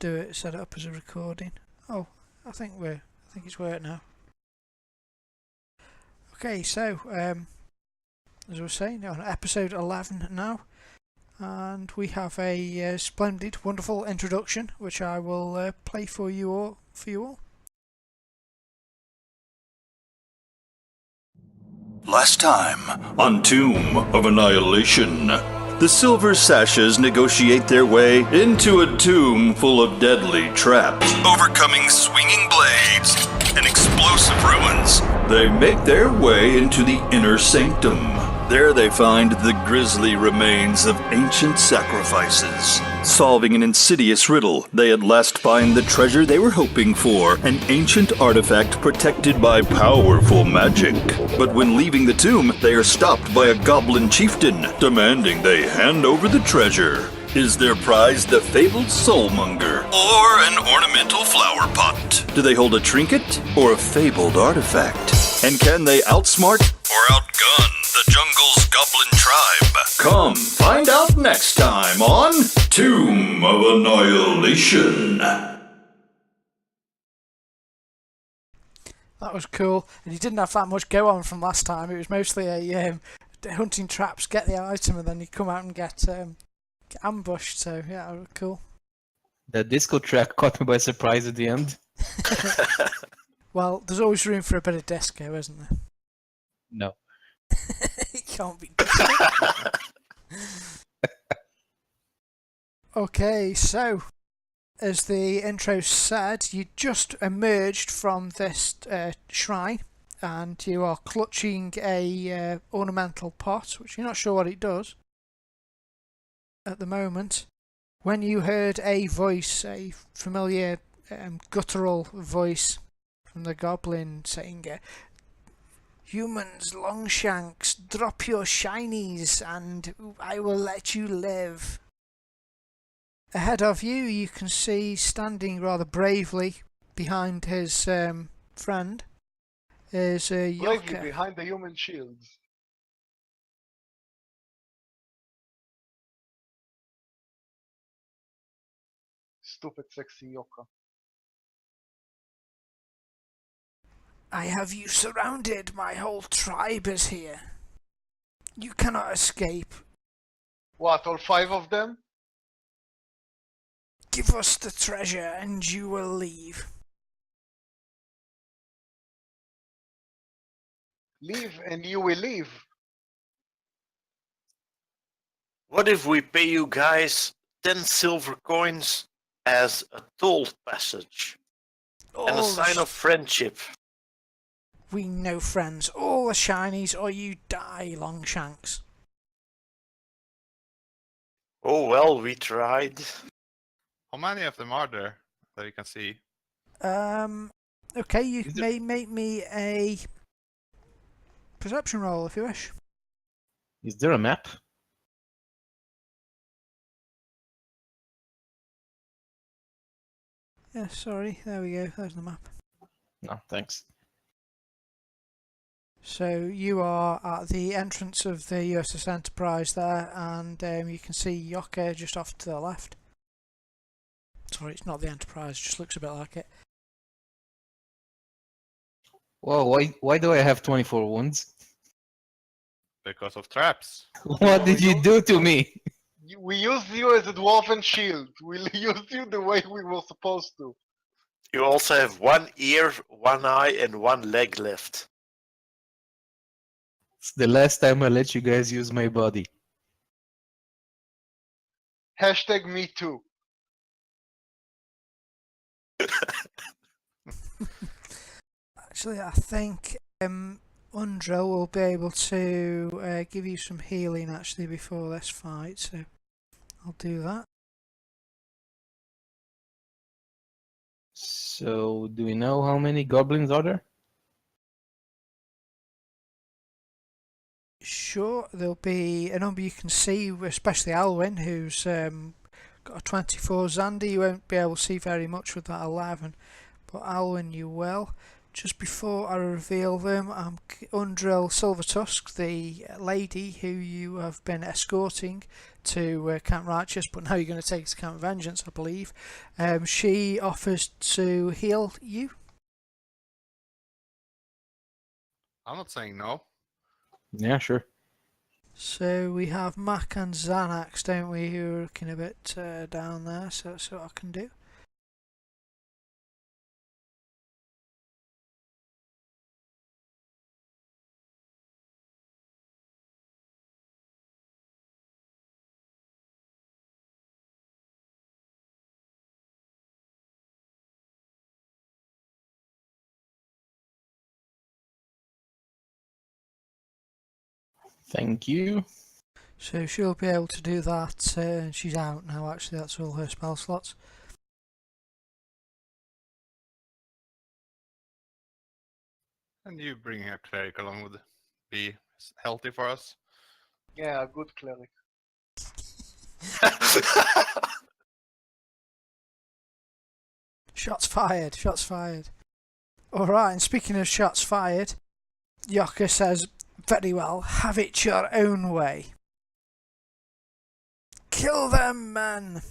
do it, set it up as a recording. Oh, I think it's worked now. Okay, so as I was saying, on episode 11 now, and we have a splendid, wonderful introduction, which I will play for you all. Last time on Tomb of Annihilation, the Silver Sashes negotiate their way into a tomb full of deadly traps. Overcoming swinging blades and explosive ruins, they make their way into the inner sanctum. There they find the grisly remains of ancient sacrifices. Solving an insidious riddle, they at last find the treasure they were hoping for, an ancient artifact protected by powerful magic. But when leaving the tomb, they are stopped by a goblin chieftain, demanding they hand over the treasure. Is their prize the fabled soulmonger, or an ornamental flower pot? Do they hold a trinket, or a fabled artifact? And can they outsmart or outgun the jungle's goblin tribe? Come find out next time on Tomb of Annihilation. That was cool, and you didn't have that much go on from last time. It was mostly a hunting traps, get the item, and then you come out and get ambushed. So yeah, that was cool. The disco track caught me by surprise at the end. Well, there's always room for a bit of disco, isn't there? No. It can't be disco. Okay, so as the intro said, you just emerged from this shrine, and you are clutching a ornamental pot, which you're not sure what it does at the moment, when you heard a voice, a familiar guttural voice from the goblin saying, "Humans, Longshanks, drop your shinies and I will let you live." Ahead of you, you can see, standing rather bravely behind his friend, is Bravely Yoka. behind the human shields. Stupid sexy Yoka. "I have you surrounded, my whole tribe is here. You cannot escape. What, all 5 of them? Give us the treasure and you will leave." Leave and you will leave. What if we pay you guys 10 silver coins as a toll passage and a All sign of friendship? We know friends. All the shinies or you die, Longshanks. Oh well, we tried. How many of them are there that you can see? Okay, you may make me a perception roll if you wish. Is there a map? Yeah, sorry, there we go, there's the map. No, thanks. So you are at the entrance of the USS Enterprise there, and you can see Yoka just off to the left. Sorry, it's not the Enterprise, it just looks a bit like it. Whoa, why do I have 24 wounds? Because of traps. What did you do to me? We used you as a dwarven shield. We used you the way we were supposed to. You also have 1 ear, 1 eye, and 1 leg left. It's the last time I let you guys use my body. Hashtag me too. Actually, I think Undra will be able to give you some healing actually before this fight, so I'll do that. So, do we know how many goblins are there? Sure, there'll be a number you can see, especially Alwyn, who's got a 24. Xander, you won't be able to see very much with that 11, but Alwyn you will. just before I reveal them, I'm Undrill Silvertusk, the lady who you have been escorting to Camp Righteous, but now you're going to take us to Camp Vengeance, I believe. She offers to heal you. I'm not saying no. Yeah, sure. So we have Mac and Xanax, don't we, who are looking a bit down there, so that's what I can do. Thank you. So she'll be able to do that, and she's out now actually, that's all her spell slots. And you bringing a cleric along would be healthy for us. Yeah, good cleric. Shots fired, shots fired. Alright, and speaking of shots fired, Yoka says, very well, have it your own way. Kill them, man!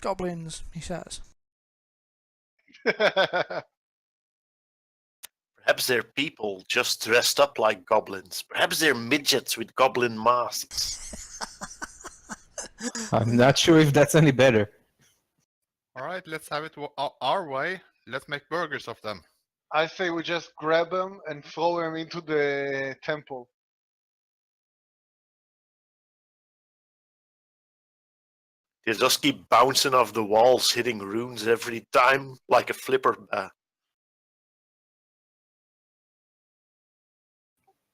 Goblins, he says. Perhaps they're people just dressed up like goblins. Perhaps they're midgets with goblin masks. I'm not sure if that's any better. Alright, let's have it our way. Let's make burgers of them. I say we just grab them and throw them into the temple. They just keep bouncing off the walls, hitting runes every time, like a flipper bat.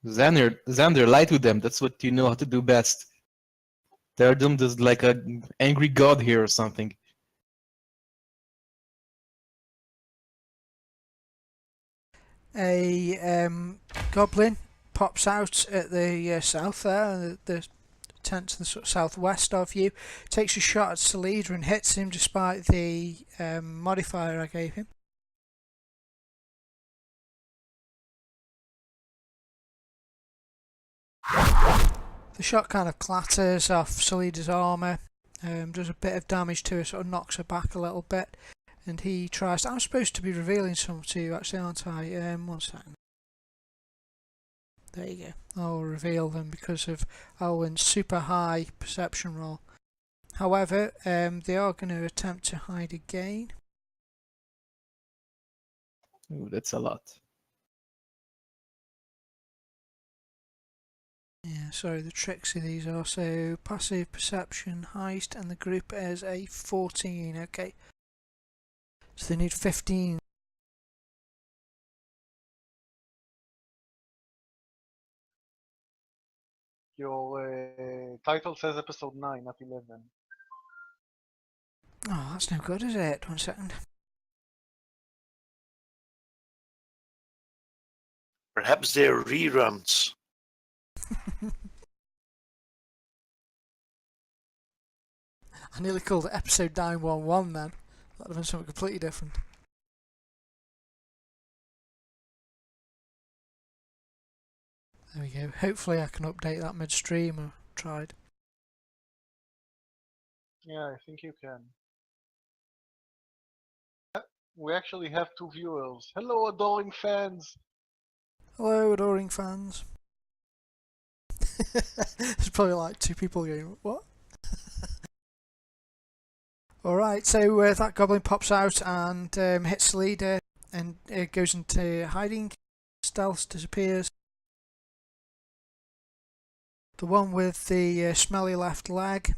Xander, lie to them. That's what you know how to do best. They're doomed as like an angry god here or something. A goblin pops out at the south there, the tent to the sort of southwest of you, takes a shot at Salida and hits him despite the modifier I gave him. The shot kind of clatters off Salida's armour, does a bit of damage to her, sort of knocks her back a little bit, and he tries to, I'm supposed to be revealing some to you actually, aren't I? One second. There you go. I'll reveal them because of Alwyn's super high perception roll. However, they are going to attempt to hide again. Ooh, that's a lot. Yeah, sorry, the tricksy these are. So, passive perception, heist, and the group is a 14, okay. So they need 15. Your title says episode 9, not 11. Oh, that's no good, is it? 1 second. Perhaps they're reruns. I nearly called it episode 911 then. That would have been something completely different. There we go. Hopefully I can update that midstream. I tried. Yeah, I think you can. We actually have 2 viewers. Hello, adoring fans! Hello, adoring fans. There's probably like 2 people going, what? Alright, so that goblin pops out and hits the leader and goes into hiding. Stealth disappears. The one with the smelly left leg.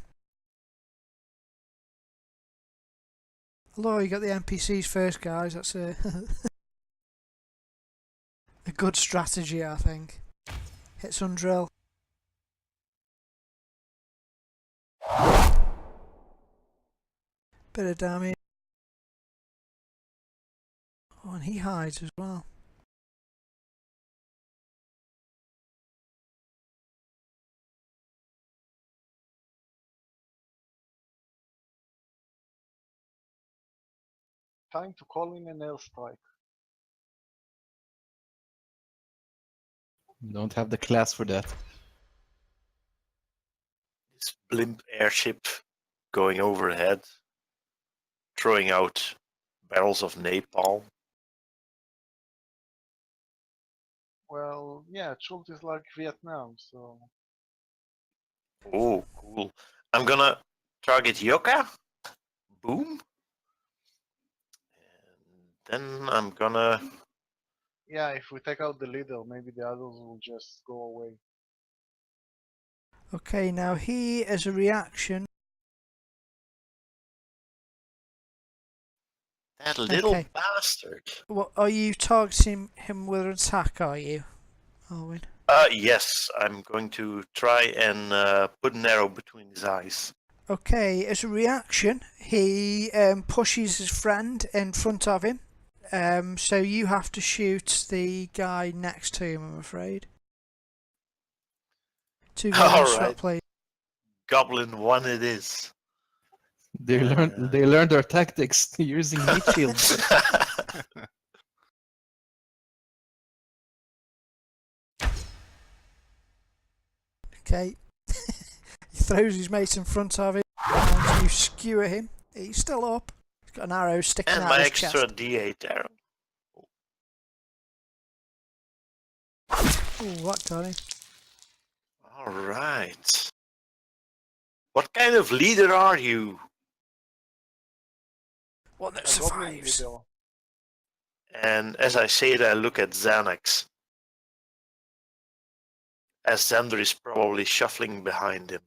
Hello, you got the NPCs first, guys. That's a a good strategy, I think. Hits Undrill. Bit of damage. Oh, and he hides as well. Time to call in an airstrike. Don't have the class for that. This blimp airship going overhead, throwing out barrels of napalm. Well, yeah, Chult is like Vietnam, so Oh, cool. I'm gonna target Yoka. Boom. And then I'm gonna. yeah, if we take out the leader, maybe the others will just go away. Okay, now he, as a reaction. That little Okay. bastard. What are you targeting him with an attack? Are you, Alwyn? Yes, I'm going to try and put an arrow between his eyes. Okay, as a reaction, he pushes his friend in front of him. So you have to shoot the guy next to him, I'm afraid. 2 All guys, right. please. Goblin 1 it is. They learned their tactics using heat shields. Okay. He throws his mace in front of him, and you skewer him. He's still up. He's got an arrow sticking And out my of his extra chest. D8 arrow. Ooh, that got him. All right. What kind of leader are you? One that A goblin survives. leader. And as I say it, I look at Xanax. As Xander is probably shuffling behind him.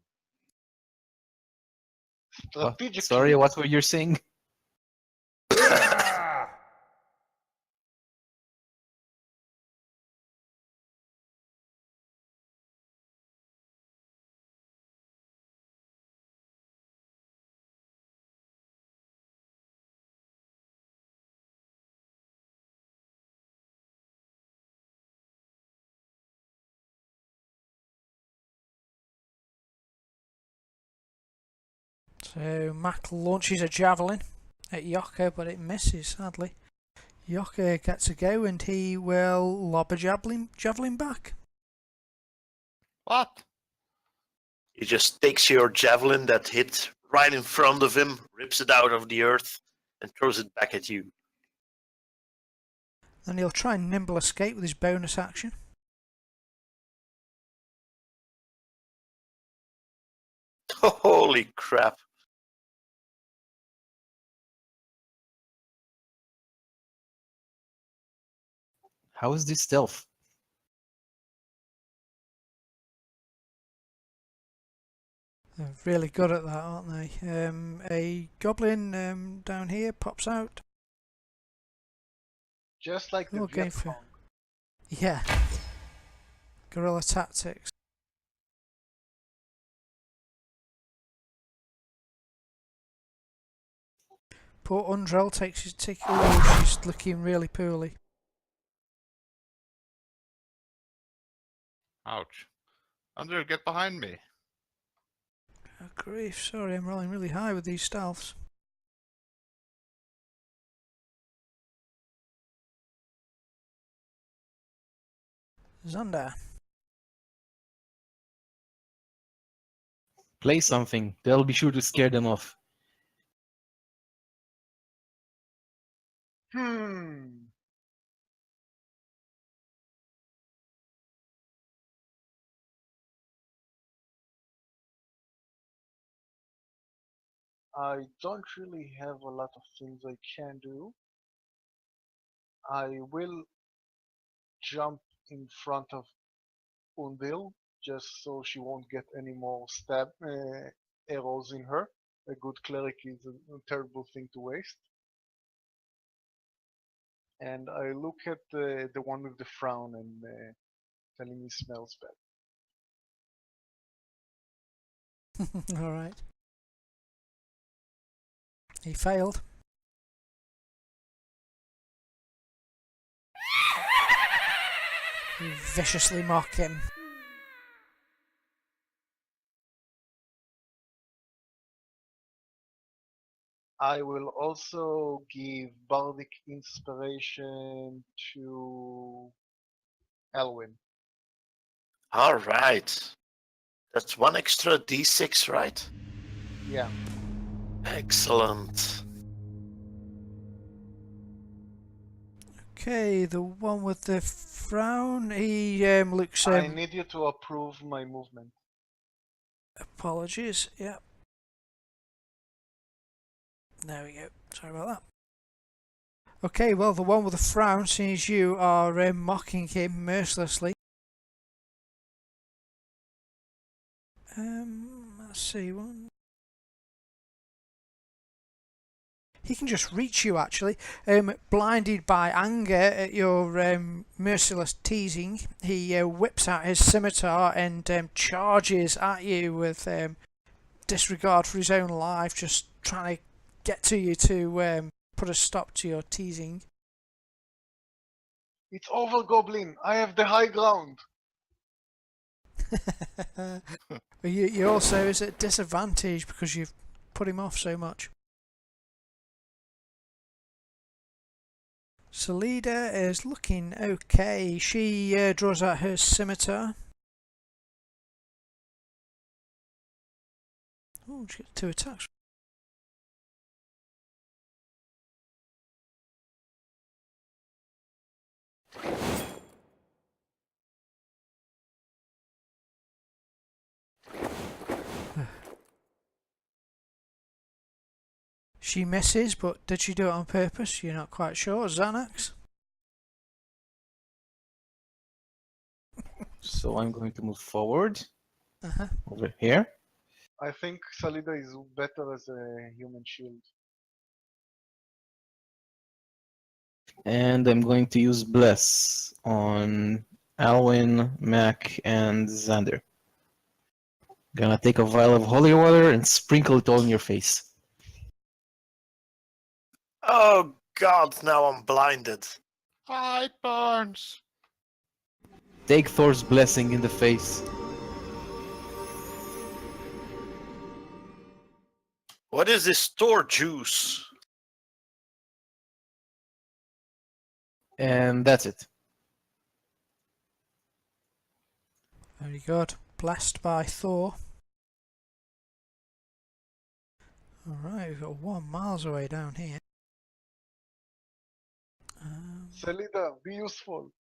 Oh, Strategically, sorry, what were you saying? So Mac launches a javelin at Yoka, but it misses, sadly. Yoka gets a go, and he will lob a javelin back. What? He just takes your javelin that hit right in front of him, rips it out of the earth, and throws it back at you. Then he'll try and nimble escape with his bonus action. Holy crap. How is this stealth? They're really good at that, aren't they? A goblin down here pops out. just like the Oh, going Viet for- Cong. Yeah. Guerrilla tactics. Poor Undrel takes his ticket. Oh, she's looking really poorly. Ouch. Andrew, get behind me. Oh, grief, sorry, I'm rolling really high with these stealths. Xander. Play something. They'll be sure to scare them off. I don't really have a lot of things I can do. I will jump in front of Undil just so she won't get any more stab arrows in her. A good cleric is a terrible thing to waste. And I look at the one with the frown and telling me smells bad. Alright. He failed. You viciously mock him. I will also give bardic inspiration to Elwyn. All right. That's one extra d6, right? Yeah. Excellent. Okay, the one with the frown, he looks. I need you to approve my movement. Apologies. Yeah. There we go. Sorry about that. Okay, well, the one with the frown, sees you are mocking him mercilessly. Let's see one. He can just reach you, actually. Blinded by anger at your merciless teasing, he whips out his scimitar and charges at you with disregard for his own life, just trying to get to you to put a stop to your teasing. It's over, Goblin. I have the high ground. You also is at disadvantage because you've put him off so much. Salida is looking okay. She draws out her scimitar. Oh, she gets 2 attacks. She misses, but did she do it on purpose? You're not quite sure. Xanax? So I'm going to move forward Uh-huh. over here. I think Salida is better as a human shield. And I'm going to use Bless on Alwyn, Mac, and Xander. Gonna take a vial of holy water and sprinkle it all in your face. Oh god, now I'm blinded. It burns. Take Thor's blessing in the face. What is this Thor juice? And that's it. Very good. Blessed by Thor. Alright, we've got 1 miles away down here. Salida, be useful.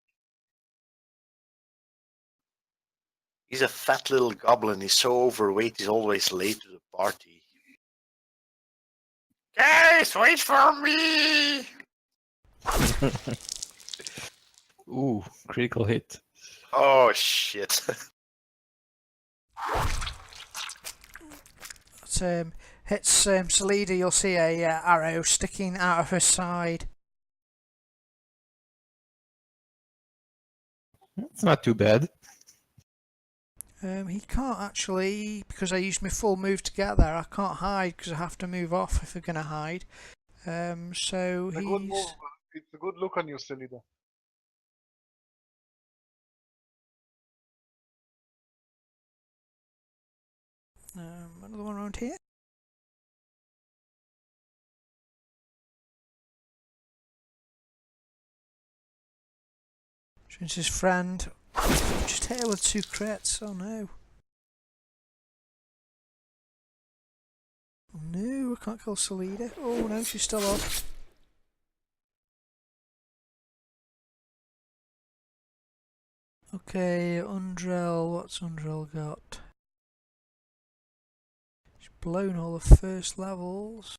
He's a fat little goblin. He's so overweight, he's always late to the party. Guys, wait for me! Ooh, critical hit. Oh shit. It hits Salida, you'll see a arrow sticking out of her side. It's not too bad. He can't actually, because I used my full move to get there, I can't hide because I have to move off if we're going to hide. So It's a good he's... move. It's a good look on you, Salida. Another one around here. Joins his friend. Just hit her with 2 crits. Oh no. Oh no, I can't kill Salida. Oh no, she's still up. Okay, Undrel. What's Undrel got? She's blown all the first levels.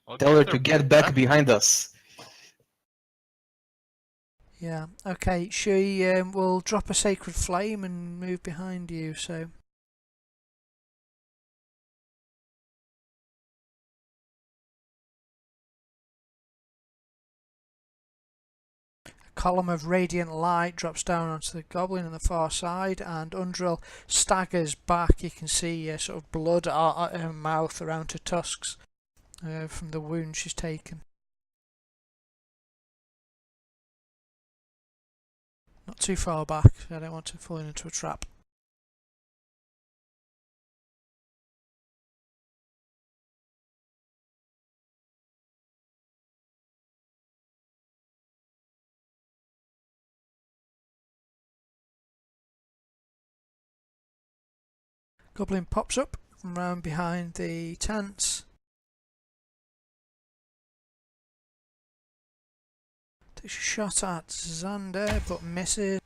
Well, Tell her get to get back behind us. Yeah, okay, she will drop a Sacred Flame and move behind you, so... A column of radiant light drops down onto the goblin on the far side, and Undril staggers back. You can see sort of blood at her mouth around her tusks from the wound she's taken. Not too far back, I don't want to fall into a trap. Goblin pops up from round behind the tents. Takes a shot at Xander, but misses.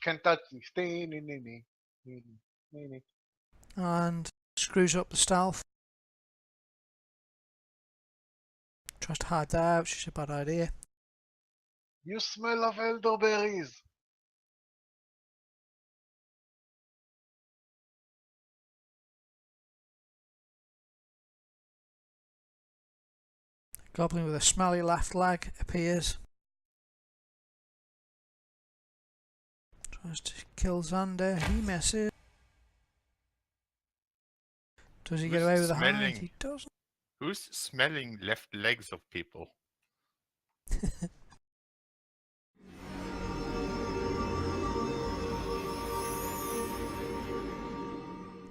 Can't touch me. Stay in. And screws up the stealth. Tries to hide there, which is a bad idea. You smell of elderberries. Goblin with a smelly left leg appears. Tries to kill Xander. He misses. Does he get Who's away with a hide? smelling? He doesn't. Who's smelling left legs of people?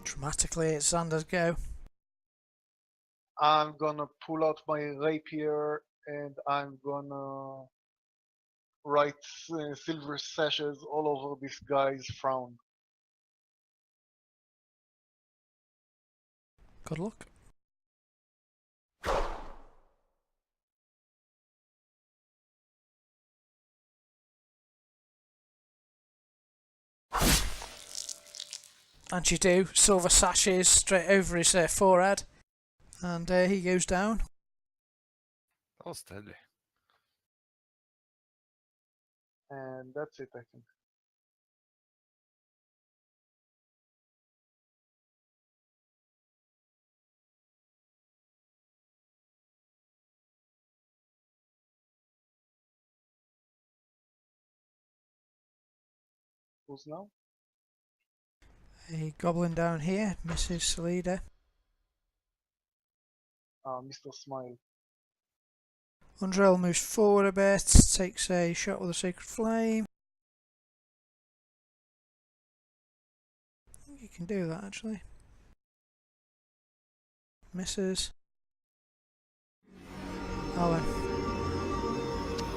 Dramatically, it's Xander's go. I'm gonna pull out my rapier and I'm gonna write silver sashes all over this guy's frown. Good luck. And you do. Silver sashes straight over his forehead. And he goes down. That was deadly. And that's it, I think. Who's now? A goblin down here, Mrs. Salida. Mr. Smile. Undrell moves forward a bit, takes a shot with a sacred flame. I think you can do that actually. Misses. Alan.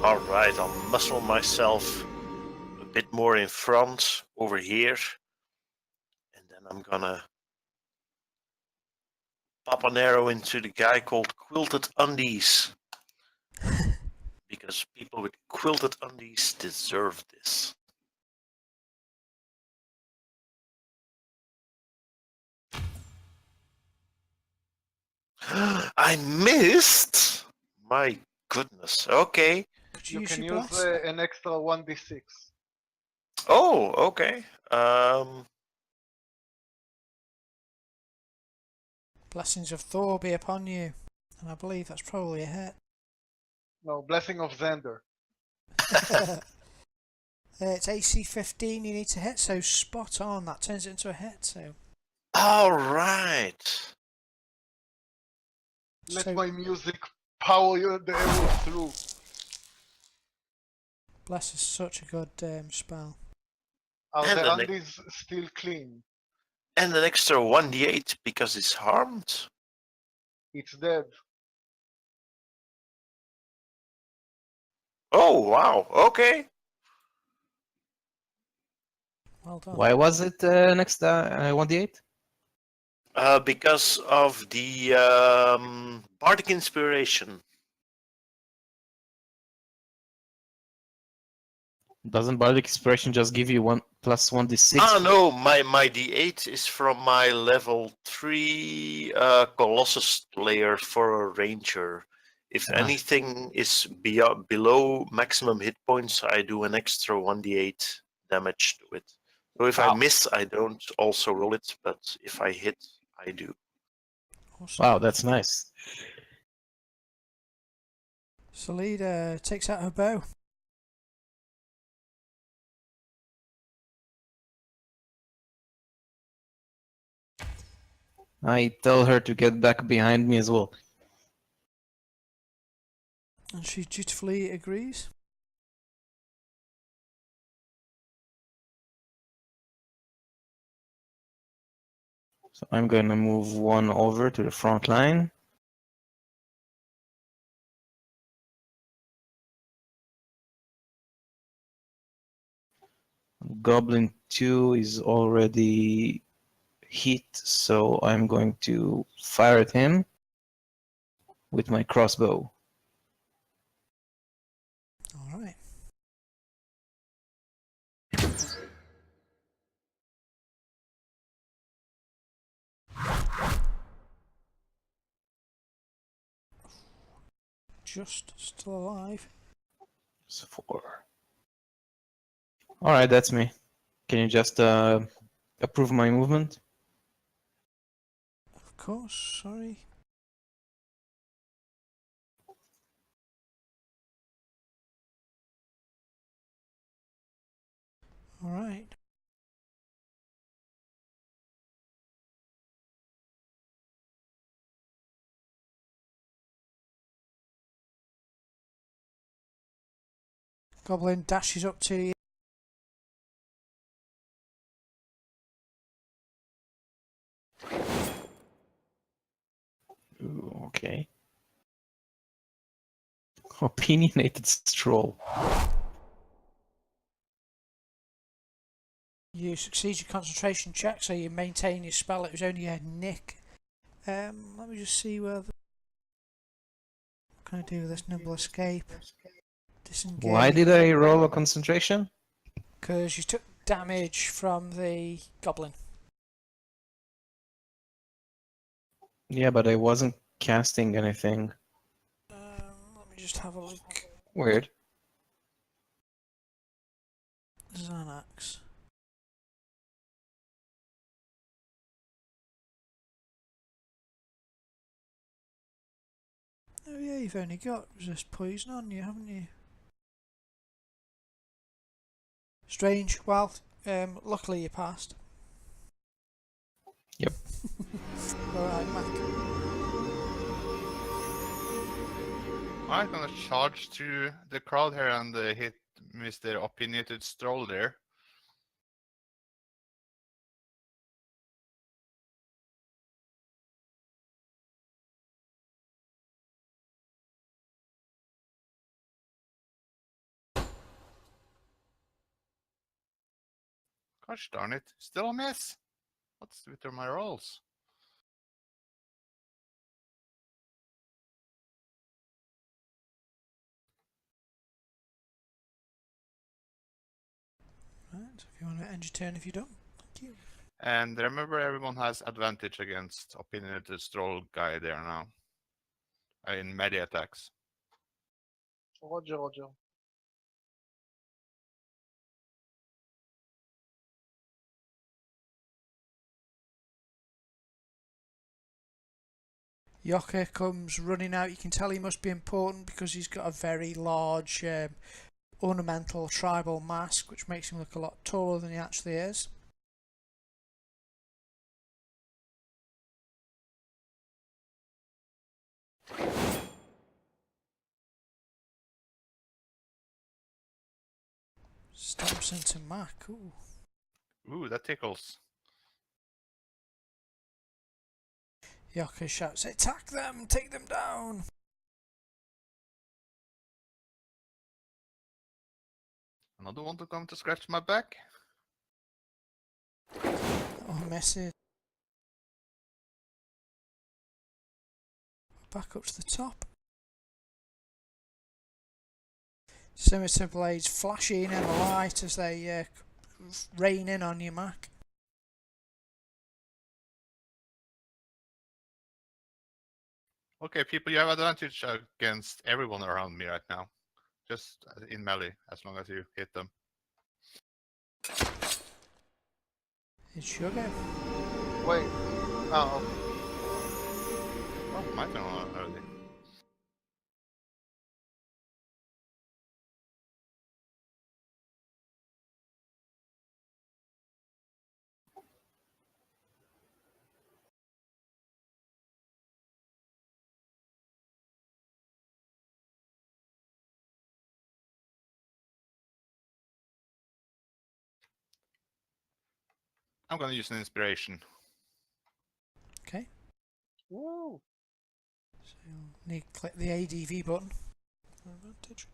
Alright, I'll muscle myself a bit more in front over here. And then I'm gonna pop an arrow into the guy called Quilted Undies. Because people with quilted undies deserve this. I missed! My goodness, okay. Could You use can your use bless? an extra 1d6. Oh, okay. Blessings of Thor be upon you. And I believe that's probably a hit. No, Blessing of Xander. It's AC 15 you need to hit, so spot on. That turns it into a hit, so... Alright. Let So- my music power the arrow through. Bless is such a good spell. Are And the the undies still clean? And an extra 1d8 because it's harmed. It's dead. Oh, wow, okay. Well done. Why was it next 1d8? Because of the bardic inspiration. Doesn't Bardic Inspiration just give you 1 plus 1d6? Ah, no, my d8 is from my level 3 Colossus layer for a ranger. If Ah. anything is below maximum hit points, I do an extra 1d8 damage to it. So if I Wow. miss, I don't also roll it, but if I hit, I do. Awesome. Wow, that's nice. Salida takes out her bow. I tell her to get back behind me as well. And she dutifully agrees. So I'm gonna move one over to the front line. Goblin 2 is already hit, so I'm going to fire at him with my crossbow. Alright. Just still alive. So 4. Alright, that's me. Can you just approve my movement? Of course, sorry. Alright. Goblin dashes up to you. Ooh, okay. Opinionated stroll. You succeed your concentration check, so you maintain your spell. It was only a nick. Let me just see where. What can I do with this nimble escape? Disengage. Why did I roll a concentration? Because you took damage from the goblin. Yeah, but I wasn't casting anything. Let me just have a look. Weird. Xanax. Oh yeah, you've only got resist poison on you, haven't you? Strange. Well, luckily you passed. Yep. Alright, Mac. I'm gonna charge through the crowd here and hit Mr. Opinionated Stroll there. Gosh darn it, still a miss. What's with my rolls? Right, if you want to end your turn if you don't. Thank you. And remember, everyone has advantage against Opinionated Stroll guy there now. In melee attacks. Roger, Roger. Yoka comes running out. You can tell he must be important because he's got a very large ornamental tribal mask, which makes him look a lot taller than he actually is. Stomps into Mac. Ooh. Ooh, that tickles. Yoka shouts, "Attack them! Take them down!" Another one to come to scratch my back? Oh, message. Back up to the top. Scimitar blades flashing in the light as they rain in on you, Mac. Okay, people, you have advantage against everyone around me right now. Just in melee, as long as you hit them. It's your go. Wait. Oh, Oh, my turn already. I'm gonna use an inspiration. Okay. woo. So you'll need to click the ADV button for advantage.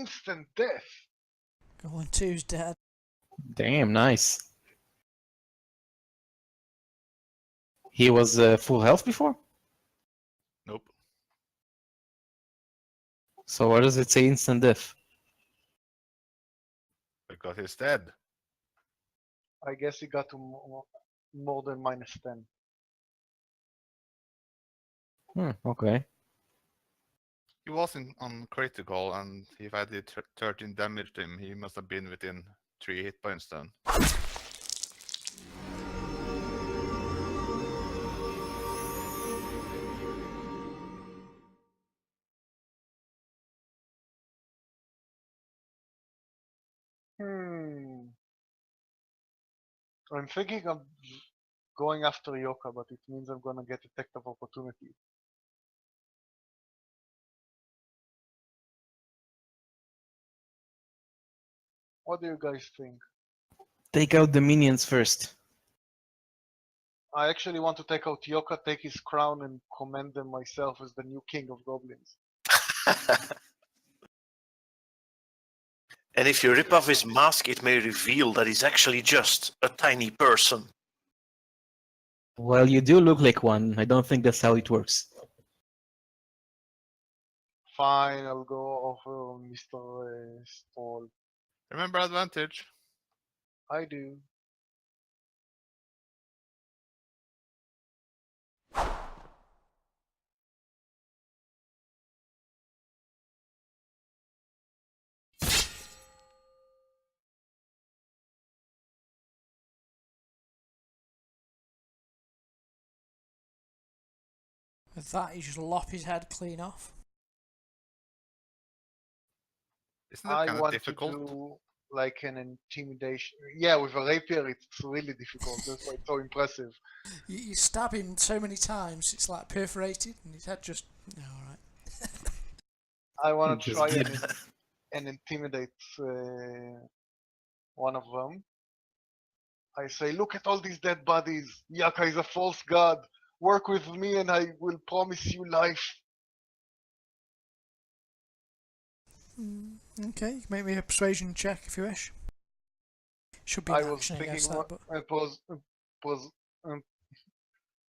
instant death. Goblin 2's dead. Damn, nice. He was full health before? Nope. So why does it say instant death? Because he's dead. I guess he got to more than -10. Okay. He wasn't on critical, and if I did 13 damage to him, he must have been within 3 hit points then. I'm thinking of going after Yoka, but it means I'm gonna get attack of opportunity. What do you guys think? Take out the minions first. I actually want to take out Yoka, take his crown, and commend them myself as the new king of goblins. And if you rip off his mask, it may reveal that he's actually just a tiny person. Well, you do look like one. I don't think that's how it works. Fine, I'll go over Mr. Stoll. Remember advantage. I do. With that, you just lop his head clean off. Isn't that I kind of want difficult? to do like an intimidation. Yeah, with a rapier, it's really difficult. That's why it's so impressive. You stab him so many times, it's like perforated, and his head just. No, alright. I want to Just try did. and intimidate one of them. I say, look at all these dead bodies. Yaka is a false god. Work with me and I will promise you life. Okay, you can make me a persuasion check if you wish. Should be I an was action thinking against that, but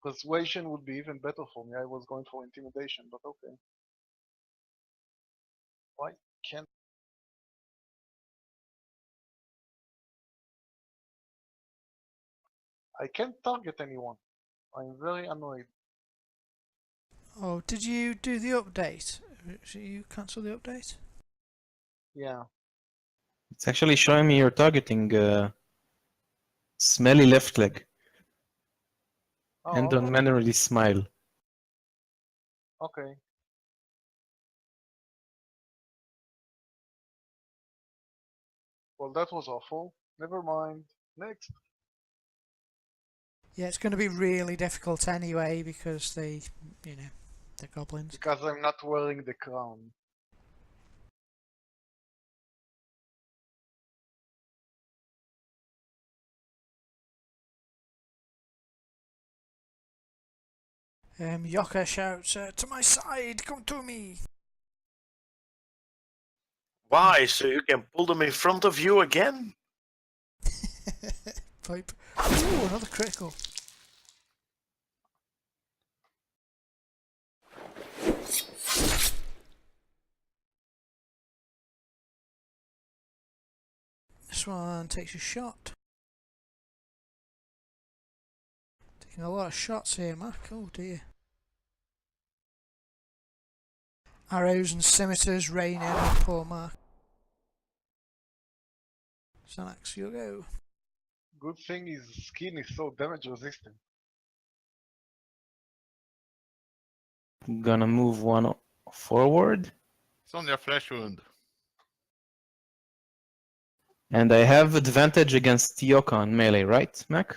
persuasion would be even better for me. I was going for intimidation, but okay. Why can't I can't target anyone? I'm very annoyed. oh, did you do the update? Did you cancel the update? Yeah. It's actually showing me you're targeting smelly left leg. And Oh, don't manually smile. okay. Well, that was awful. Never mind. Next. Yeah, it's going to be really difficult anyway because they're goblins. Because I'm not wearing the crown. Yoka shouts, "To my side, come to me!" Why? So you can pull them in front of you again? Pipe. Ooh, another critical. This one takes a shot. Taking a lot of shots here, Mac. Oh dear. Arrows and scimitars rain in on poor Mark. Xanax, you'll go. Good thing his skin is so damage resistant. Gonna move one forward. It's only a flesh wound. And I have advantage against Yoka on melee, right, Mac?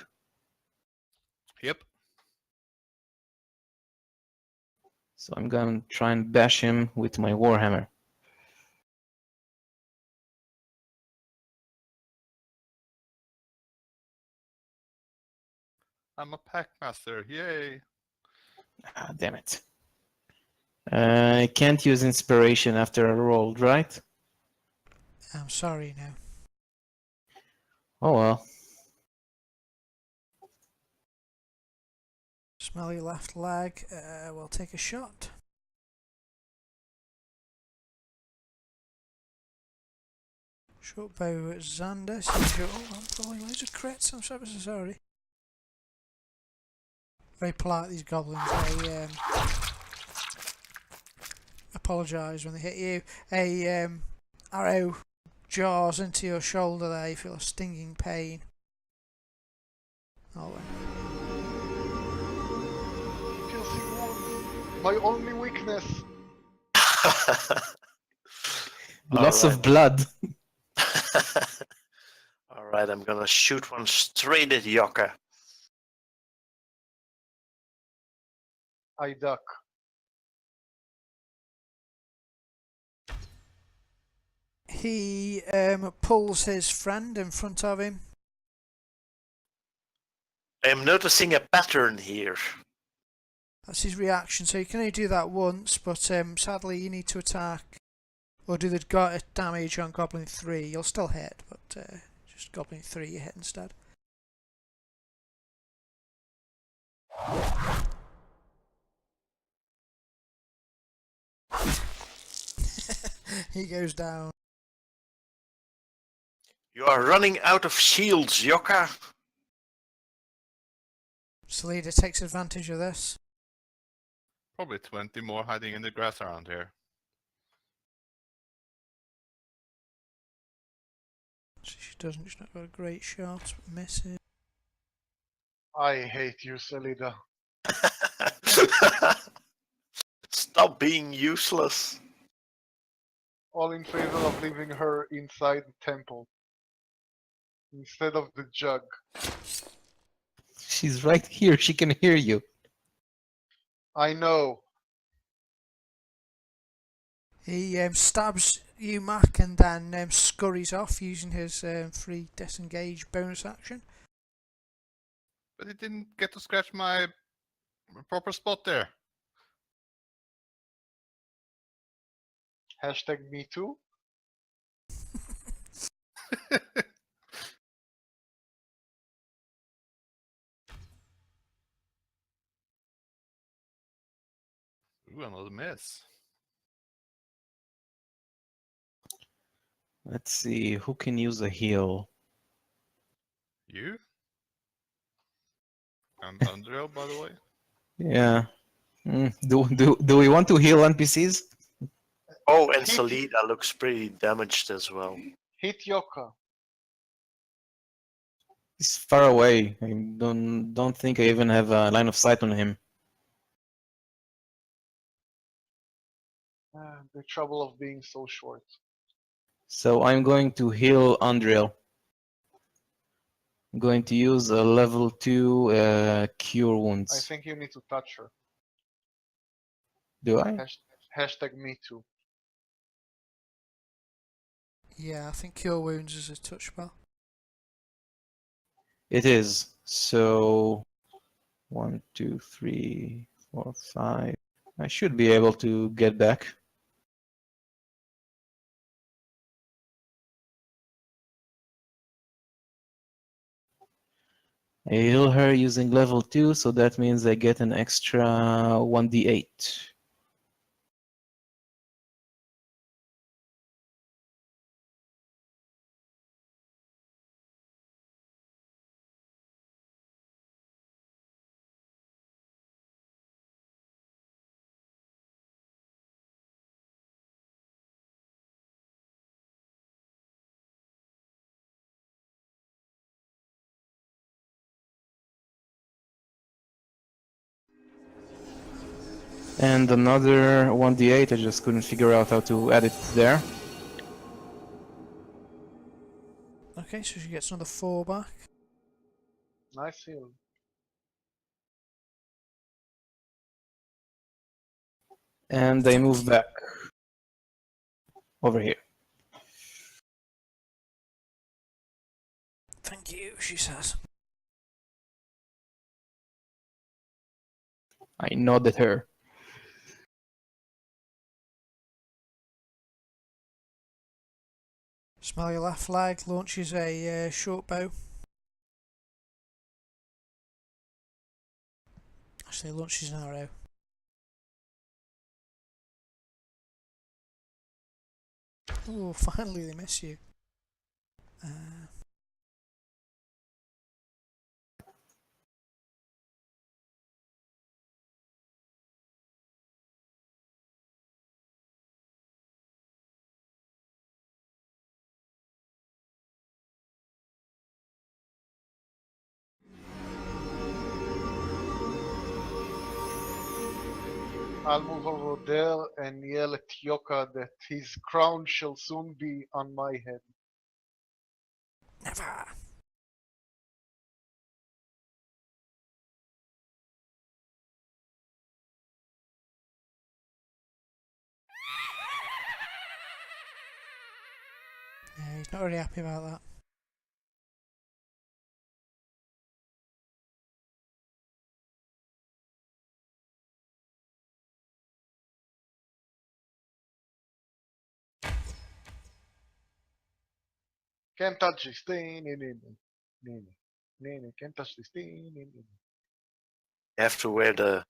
Yep. So I'm gonna try and bash him with my Warhammer. I'm a pack master. Yay. Ah, damn it. I can't use inspiration after I rolled, right? I'm sorry now. Oh well. Smell your left leg. We'll take a shot. Short bow at Xander. Oh, I'm pulling loads of crits. I'm so sorry. Very polite, these goblins. They apologise when they hit you. A arrow jars into your shoulder there. You feel a stinging pain. Oh, Piercing wound. My only weakness. Lots Alright. of blood. Alright, I'm gonna shoot one straight at Yoka. I duck. he pulls his friend in front of him. I am noticing a pattern here. That's his reaction. So you can only do that once, but sadly you need to attack or do the damage on Goblin 3. You'll still hit, but just Goblin 3 you hit instead. He goes down. You are running out of shields, Yoka. Salida takes advantage of this. Probably 20 more hiding in the grass around here. She doesn't. She's not got a great shot, but misses. I hate you, Selida. Stop being useless. All in favor of leaving her inside the temple instead of the jug. She's right here. She can hear you. I know. He stabs you, Mac, and then scurries off using his free disengage bonus action. But it didn't get to scratch my proper spot there. Hashtag me too. Ooh, another miss. Let's see who can use a heal. You? And Andrea, by the way. Yeah. Do we want to heal NPCs? Oh, and Salida looks pretty damaged as well. Hit Yoka. He's far away. I don't think I even have a line of sight on him. The trouble of being so short. So I'm going to heal Andriel. I'm going to use a level 2 cure I wounds. think you need to touch her. Do I? Hashtag me too. Yeah, I think Cure Wounds is a touch spell. It is. So 1, 2, 3, 4, 5. I should be able to get back. I heal her using level 2, so that means I get an extra 1d8. And another 1d8, I just couldn't figure out how to add it there. Okay, so she gets another 4 back. Nice heal. And I move back over here. Thank you, she says. I nod at her. Smell your left leg, launches a short bow. Actually, launches an arrow. Oh, finally they miss you. I'll move over there and yell at Yoka that his crown shall soon be on my head. Never. Yeah, he's not really happy about that. Can't touch this thing. Can't touch this thing. You have to wear the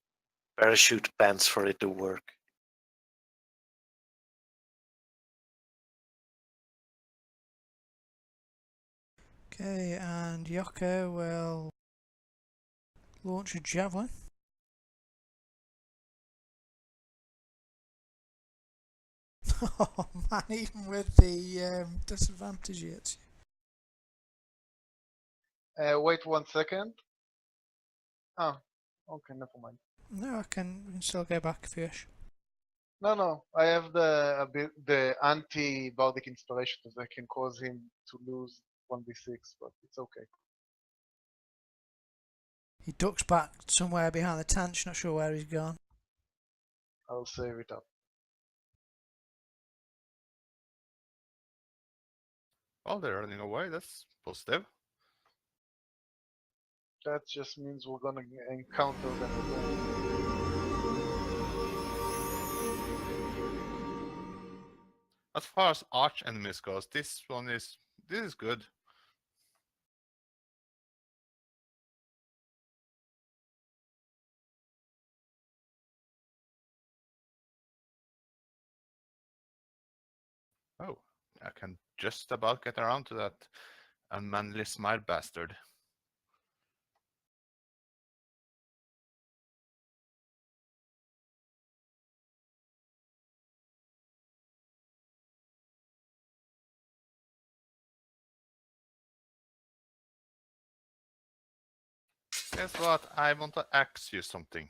parachute pants for it to work. Okay, and Yoko will launch a javelin. Oh man, even with the disadvantage yet. Wait 1 second. Oh, okay, never mind. No, we can still go back if you wish. No, I have the anti-bardic inspiration that I can cause him to lose 1d6, but it's okay. He ducks back somewhere behind the tent, not sure where he's gone. I'll save it up. Oh, they're running away. That's positive. That just means we're gonna encounter them again. As far as arch enemies goes, this is good. Oh, I can just about get around to that unmanly smile bastard. Guess what? I want to ask you something.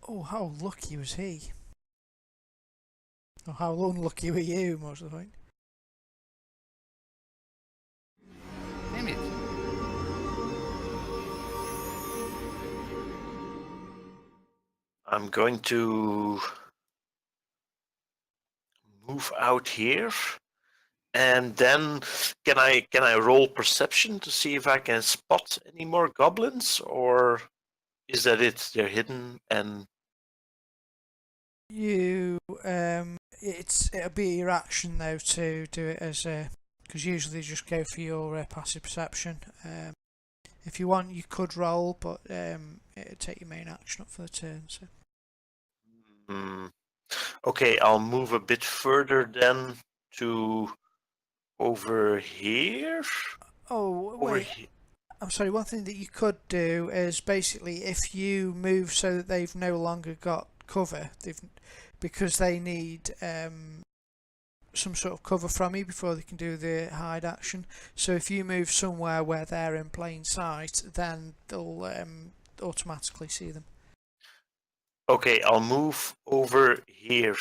Oh, how lucky was he? Or how unlucky were you, most of the point? Damn it. I'm going to move out here, and then can I roll perception to see if I can spot any more goblins, or is that it? They're hidden, and You, it'll be your action though to do it as a, because usually you just go for your passive perception. If you want, you could roll, but it'd take your main action up for the turn. So. Okay, I'll move a bit further then to over here. Oh Over wait, I'm sorry. One thing that you could do is basically if you move so that they've no longer got cover, because they need some sort of cover from you before they can do the hide action. So if you move somewhere where they're in plain sight, then they'll automatically see them. Okay, I'll move over here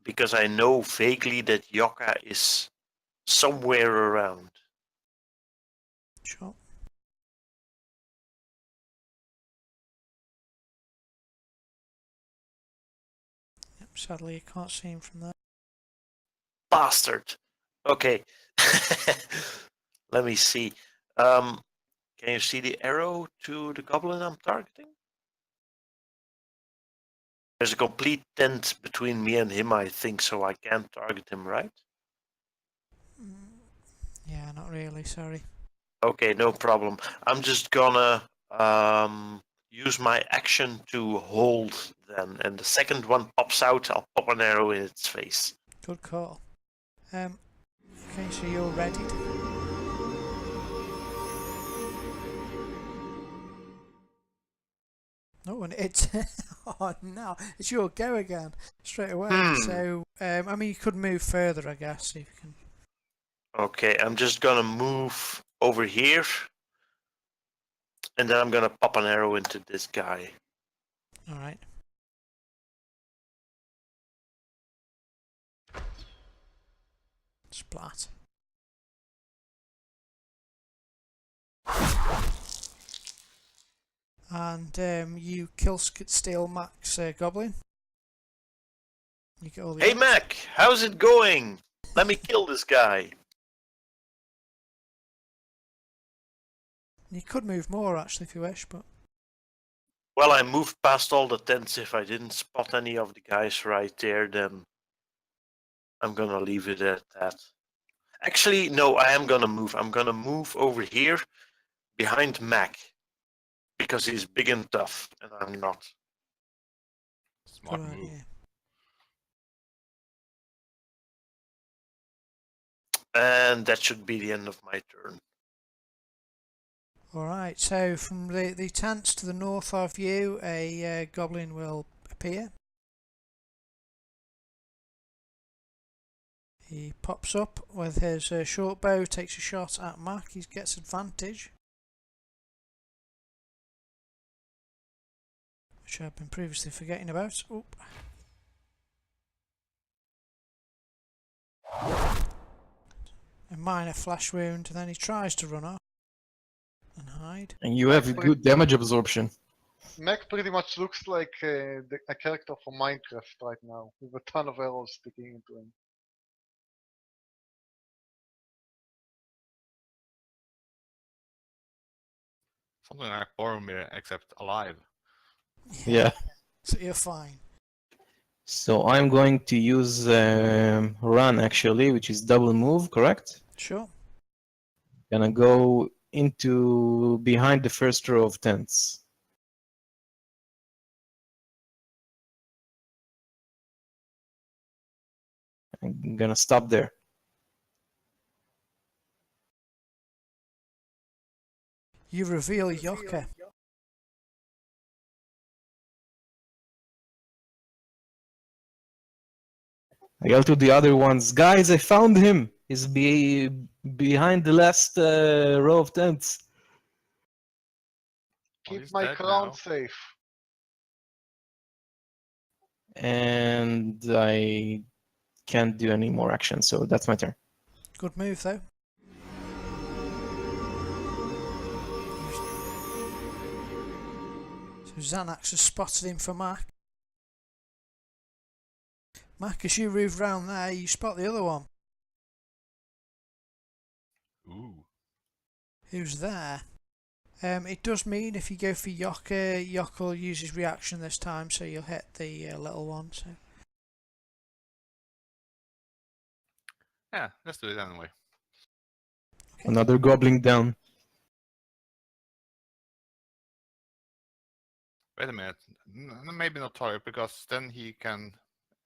because I know vaguely that Yoka is somewhere around. Sure. Yep, sadly, you can't see him from there. Bastard. Okay. Let me see. Can you see the arrow to the goblin I'm targeting? There's a complete tent between me and him, I think, so I can't target him, right? Yeah, not really, sorry. Okay, no problem. I'm just gonna use my action to hold then, and the second one pops out, I'll pop an arrow in its face. Good call. Okay, so you're ready. Oh, and it's oh no, it's your go again straight away. So I mean, you could move further, I guess, if you can. Okay, I'm just gonna move over here, and then I'm gonna pop an arrow into this guy. All right. Splat. And you kill Steel Max Goblin. You get all the. Hey Mac, how's it going? Let me kill this guy. You could move more actually if you wish, but Well, I moved past all the tents. If I didn't spot any of the guys right there, then I'm gonna leave it at that. Actually, no, I am gonna move. I'm gonna move over here behind Mac because he's big and tough, and I'm not. Smart good move. idea. And that should be the end of my turn. All right. So from the tents to the north of you, a goblin will appear. He pops up with his short bow, takes a shot at Mac. He gets advantage, which I've been previously forgetting about. Oop. A minor flash wound, and then he tries to run off and hide. And you have good damage absorption. Mac pretty much looks like a character from Minecraft right now, with a ton of arrows sticking into him. Something like Boromir, except alive. Yeah. So you're fine. So I'm going to use run actually, which is double move, correct? Sure. Gonna go into behind the first row of tents. I'm gonna stop there. You reveal Yoka. I yell to the other ones, guys, I found him. He's behind the last row of tents. Well, Keep he's my dead crown now. safe. And I can't do any more action, so that's my turn. Good move though. So Xanax has spotted him for Mac. Mac, as you move round there, you spot the other one. Ooh. Who's there? It does mean if you go for Yoka, Yoka will use his reaction this time, so you'll hit the little one. So Yeah, let's do it anyway. okay. Another goblin down. Wait a minute. Maybe not target, because then he can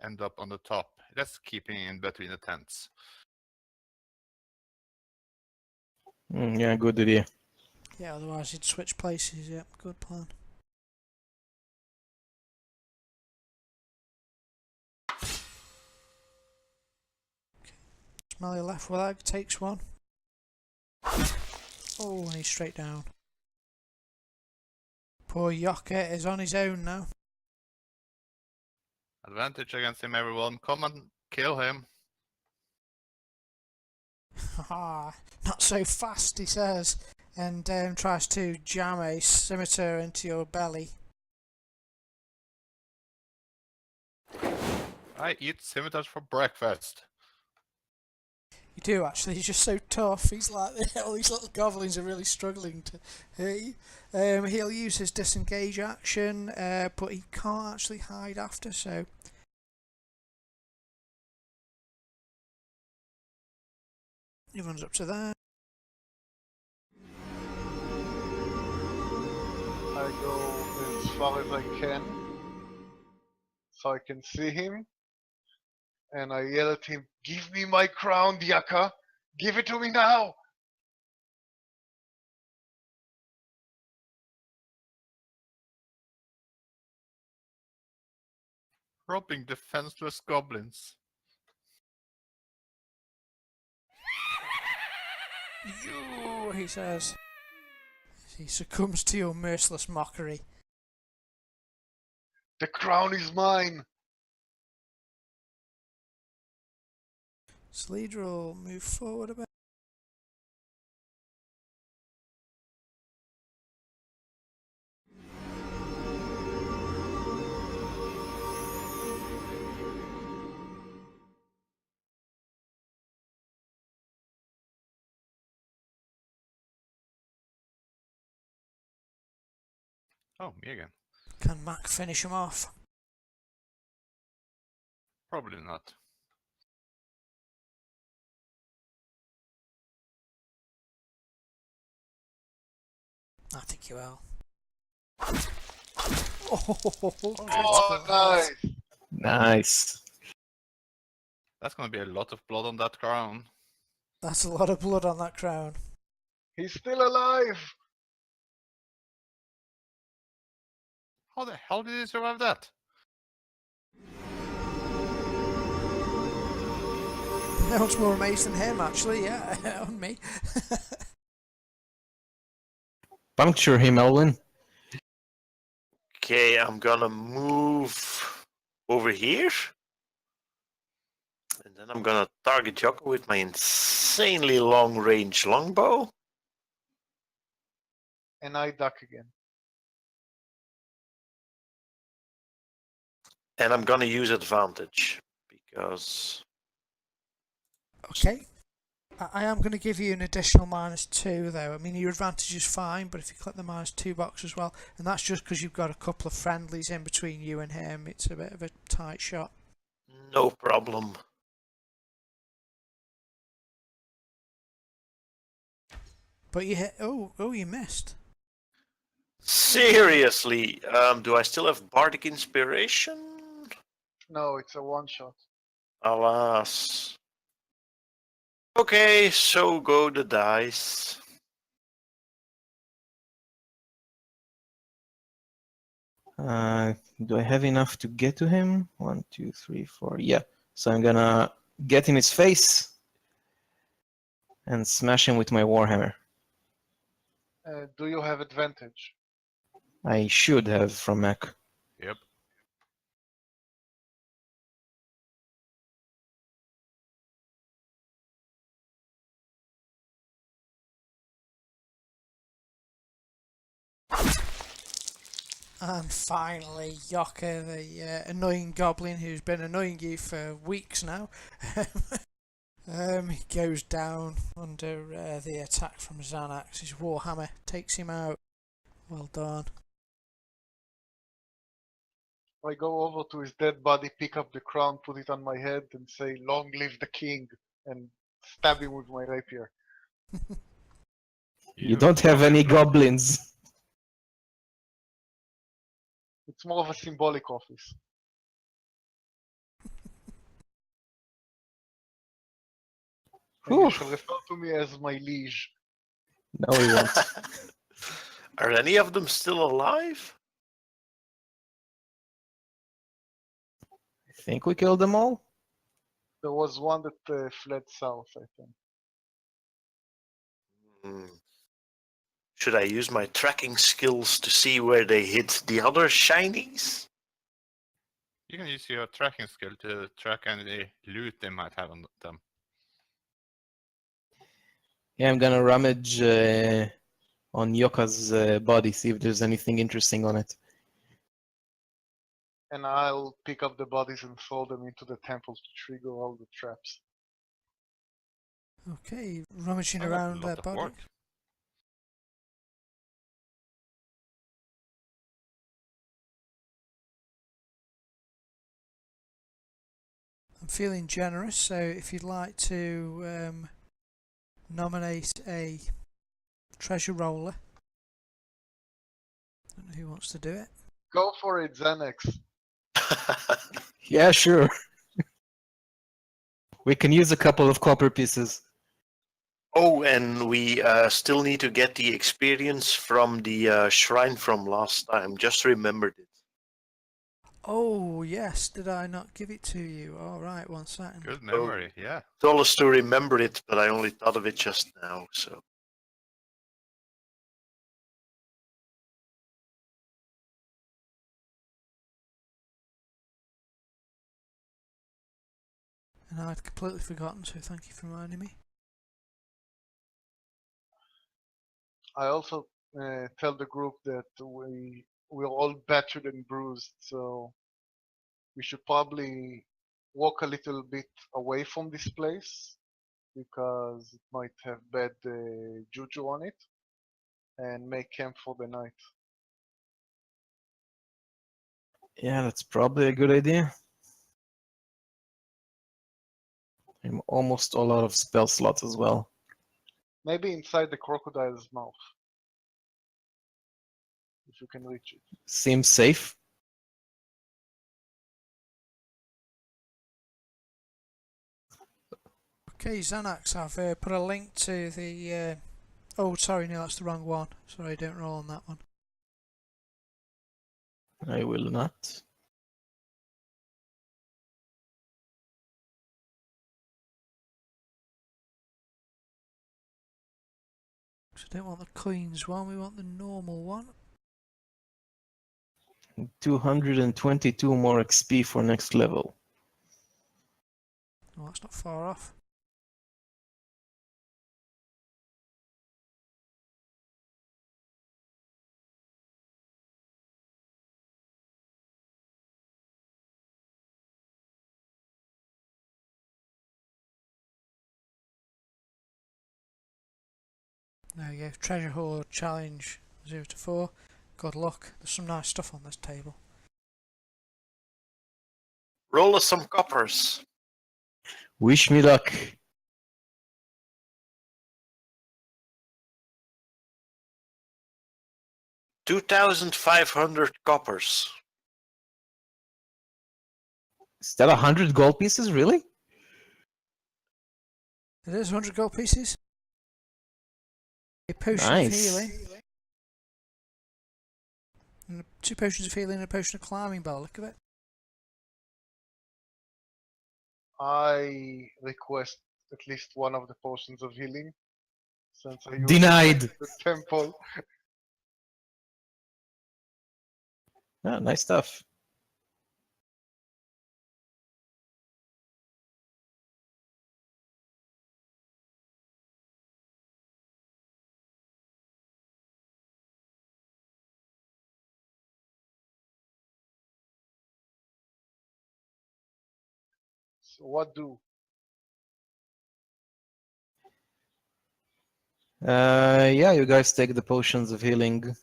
end up on the top. Let's keep him in between the tents. Yeah, good idea. Yeah, otherwise he'd switch places. Yep, good plan. Smelly left leg takes one. Oh, and he's straight down. Poor Yoka is on his own now. Advantage against him, everyone. Come and kill him. Haha, not so fast, he says, and tries to jam a scimitar into your belly. I eat scimitars for breakfast. You do actually. He's just so tough. He's like all these little goblins are really struggling to hurt you. He'll use his disengage action, but he can't actually hide after. So he runs up to there. I go as far as I can, so I can see him, and I yell at him, "Give me my crown, Diaka! Give it to me now!" Robbing defenseless goblins. You, he says. He succumbs to your merciless mockery. The crown is mine! Sleedra will move forward a bit. Oh, me again. Can Mac finish him off? Probably not. I think you will. Oh, nice! Nice. That's gonna be a lot of blood on that crown. That's a lot of blood on that crown. He's still alive! How the hell did he survive that? No one's more amazed than him, actually. Yeah, on me. Puncture him, Elwin. Okay, I'm gonna move over here. And then I'm gonna target Jocko with my insanely long range longbow. And I duck again. And I'm gonna use advantage because Okay. I am going to give you an additional -2 though. I mean, your advantage is fine, but if you click the -2 box as well, and that's just because you've got a couple of friendlies in between you and him, it's a bit of a tight shot. no problem. But you hit. Oh, you missed. Seriously, do I still have Bardic Inspiration? No, it's a one shot. Alas. Okay, so go the dice. Do I have enough to get to him? 1, 2, 3, 4. Yeah. So I'm gonna get in his face and smash him with my warhammer. Do you have advantage? I should have from Mac. Yep. And finally, Yoka, the annoying goblin who's been annoying you for weeks now, he goes down under the attack from Xanax. His warhammer takes him out. Well done. I go over to his dead body, pick up the crown, put it on my head, and say, "Long live the king," and stab him with my rapier. You don't have any goblins. It's more of a symbolic office. And you Whew. shall refer to me as my liege. No, we won't. Are any of them still alive? I think we killed them all. There was one that fled south, I think. Hmm. Should I use my tracking skills to see where they hit the other shinies? You can use your tracking skill to track any loot they might have on them. Yeah, I'm gonna rummage on Yoka's body, see if there's anything interesting on it. And I'll pick up the bodies and throw them into the temple to trigger all the traps. Okay, rummaging Oh, that's a around their lot of body. work. I'm feeling generous, so if you'd like to nominate a treasure roller, I don't know who wants to do it. Go for it, Xanax. Yeah, sure. We can use a couple of copper pieces. Oh, and we still need to get the experience from the shrine from last time. Just remembered it. Oh yes, did I not give it to you? All right, 1 second. Good memory, yeah. Dollars to remember it, but I only thought of it just now. So And I'd completely forgotten, so thank you for reminding me. I also tell the group that we're all battered and bruised, so we should probably walk a little bit away from this place because it might have bad juju on it, and make camp for the night. Yeah, that's probably a good idea. I'm almost all out of spell slots as well. Maybe inside the crocodile's mouth, if you can reach it. Seems safe. Okay, Xanax, I've put a link to the. Oh, sorry, no, that's the wrong one. Sorry, don't roll on that one. I will not. So I don't want the Queen's one, we want the normal one. 222 more XP for next level. Oh, that's not far off. There we go. Treasure Hoard Challenge 0 to 4. Good luck. There's some nice stuff on this table. roll us some coppers. Wish me luck. 2,500 coppers. Is that 100 gold pieces, really? It is 100 gold pieces. A potion of Nice. healing. And 2 potions of healing and a potion of climbing by the look of it. I request at least one of the potions of healing, since I used Denied. the temple. Ah, nice stuff. So what do? Yeah, you guys take the potions of healing.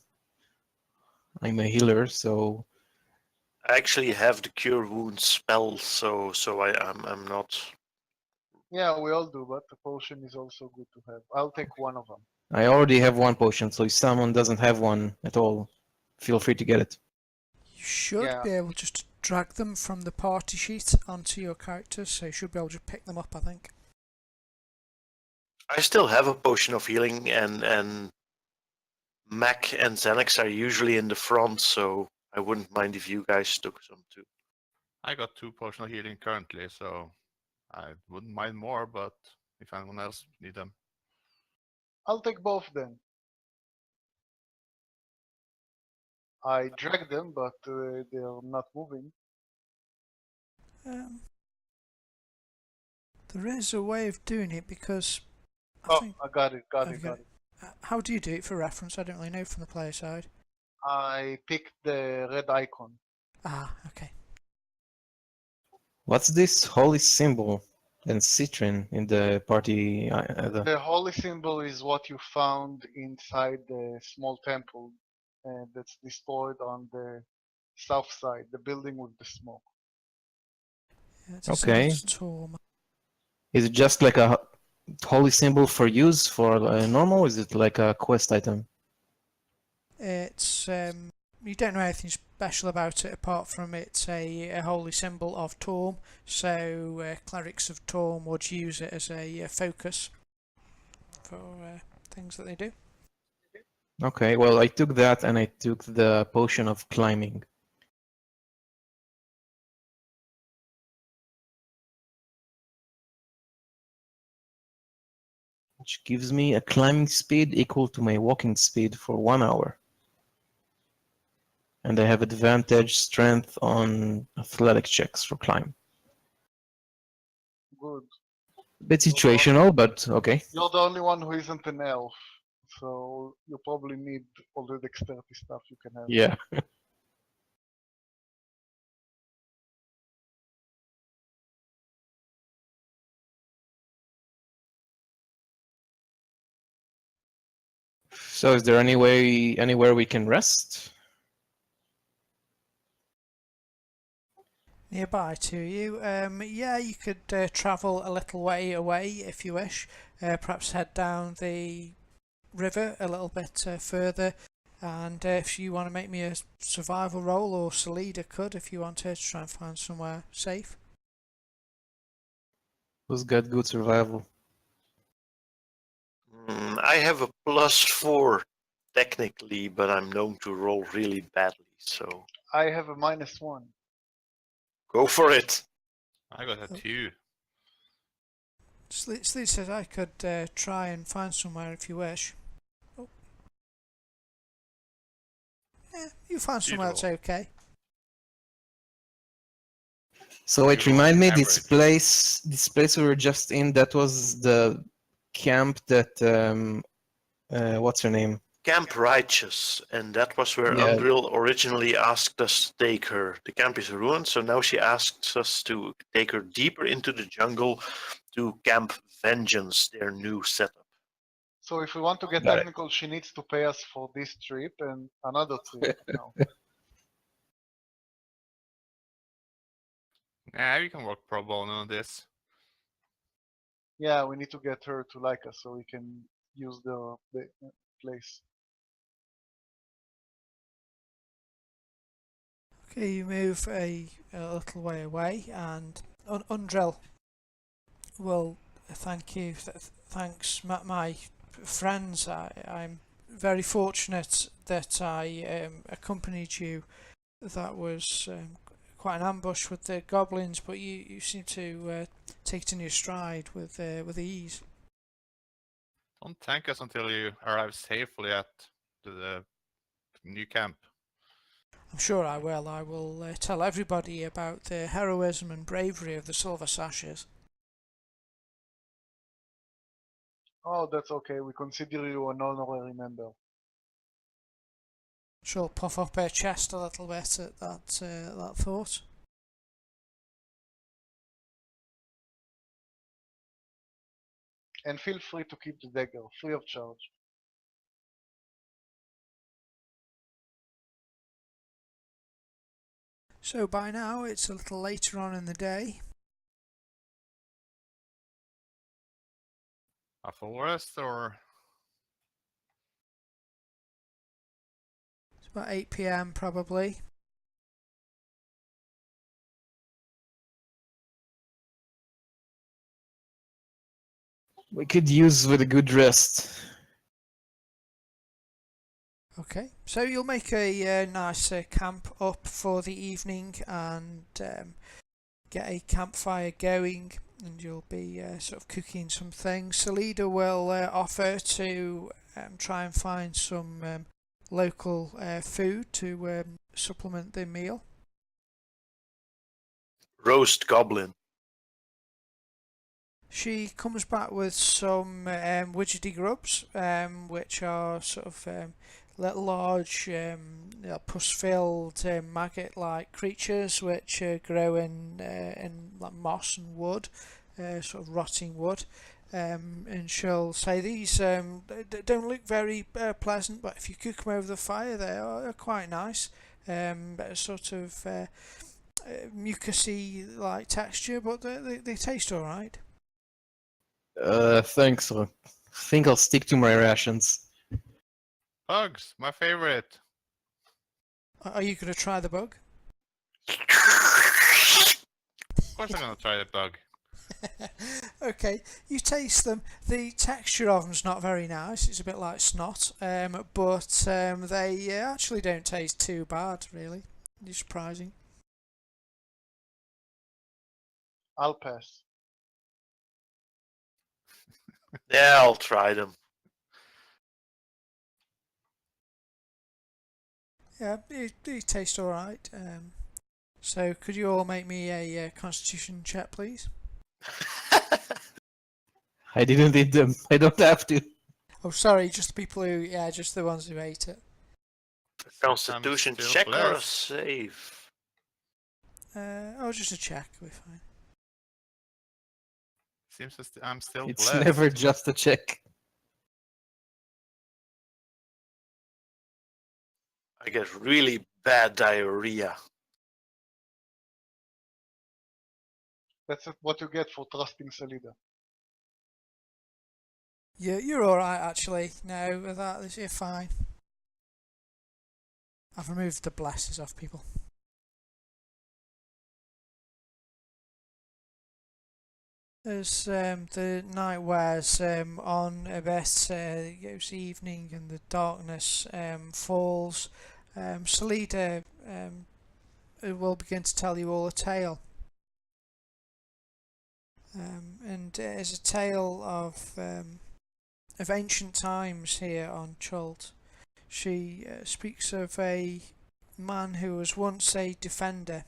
I'm a healer, so I actually have the cure wounds spell, so I'm not. Yeah, we all do, but the potion is also good to have. I'll take one of them. I already have one potion, so if someone doesn't have one at all, feel free to get it. You should Yeah. be able just to drag them from the party sheet onto your characters, so you should be able to pick them up, I think. I still have a potion of healing, and Mac and Xanax are usually in the front, so I wouldn't mind if you guys took some too. I got 2 potional healing currently, so I wouldn't mind more, but if anyone else need them. I'll take both then. I drag them, but they're not moving. Um, there is a way of doing it because Oh, think I got it, got I've it, got got it. how do you do it for reference? I don't really know from the player side. I picked the red icon. Ah, okay. What's this holy symbol? and Citrin in the party. The holy symbol is what you found inside the small temple that's destroyed on the south side, the building with the smoke. Yeah, it's Okay. a Torm. Is it just like a holy symbol for use for normal? Or is it like a quest item? It's you don't know anything special about it apart from it's a holy symbol of Torm. So clerics of Torm would use it as a focus for things that they do. Okay, well, I took that and I took the potion of climbing. Which gives me a climbing speed equal to my walking speed for 1 hour. And I have advantage strength on athletic checks for climb. Good. Bit situational, but okay. You're the only one who isn't an elf, so you probably need all the dexterity stuff you can have. Yeah. So is there anywhere we can rest? Nearby to you, yeah, you could travel a little way away if you wish. Perhaps head down the river a little bit further. And if you want to make me a survival roll, or Salida could if you want to try and find somewhere safe. Who's got good survival? I have a +4 technically, but I'm known to roll really badly, so I have a -1. go for it. I got a 2. Sleet says I could try and find somewhere if you wish. Oh. Yeah, you find somewhere that's okay. So it You roll remind me average. this place we were just in, that was the camp that what's her name? Camp Righteous, and that was where Yeah. Undril originally asked us to take her. The camp is ruined, so now she asks us to take her deeper into the jungle to Camp Vengeance, their new setup. So if we want to get Got it. technical, she needs to pay us for this trip and another trip now. Yeah, we can work pro bono on this. Yeah, we need to get her to like us so we can use the place. Okay, you move a little way away, and Undrel will thank you. Thanks, my friends. I'm very fortunate that I accompanied you. That was quite an ambush with the goblins, but you seem to take it in your stride with ease. Don't thank us until you arrive safely at the new camp. I'm sure I will. I will tell everybody about the heroism and bravery of the Silver Sashes. Oh, that's okay. We consider you an honorary member. She'll puff up her chest a little bit at that thought. And feel free to keep the dagger, free of charge. So by now it's a little later on in the day. A full rest or It's about 8 PM probably. We could use with a good rest. Okay, so you'll make a nice camp up for the evening and get a campfire going, and you'll be sort of cooking some things. Salida will offer to try and find some local food to supplement the meal. Roast goblin. She comes back with some widgety grubs, which are sort of large, pus-filled, maggot-like creatures which grow in like moss and wood. sort of rotting wood. And she'll say these don't look very pleasant, but if you cook them over the fire, they are quite nice. Sort of mucusy like texture, but they taste all right. Thanks. I think I'll stick to my rations. Bugs, my favorite. Are you going to try the bug? Of course I'm gonna try the bug. Okay, you taste them. The texture of them's not very nice. It's a bit like snot, but they actually don't taste too bad, really. It's surprising. I'll pass. Yeah, I'll try them. Yeah, they taste all right. So could you all make me a Constitution check, please? I didn't eat them. I don't have to. Oh, sorry, just the people who, just the ones who ate it. Constitution still check or a blessed. save? Just a check, we're fine. Seems I'm still It's blessed. never just a check. I get really bad diarrhea. That's what you get for trusting Salida. You're all right, actually. No, with that, you're fine. I've removed the blesses off people. As the night wears on a bit, it goes evening and the darkness falls, Salida will begin to tell you all a tale. And it is a tale of ancient times here on Chult. She speaks of a man who was once a defender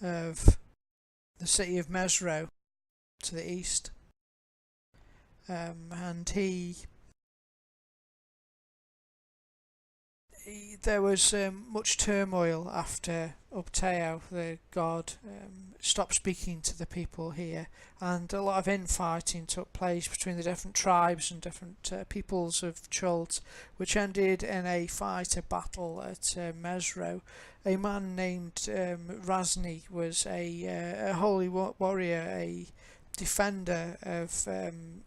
of the city of Mesro to the east, and there was much turmoil after Ubteo, the god, stopped speaking to the people here, and a lot of infighting took place between the different tribes and different peoples of Chult, which ended in a fight, a battle at Mesro. A man named Razni was a holy warrior, a defender of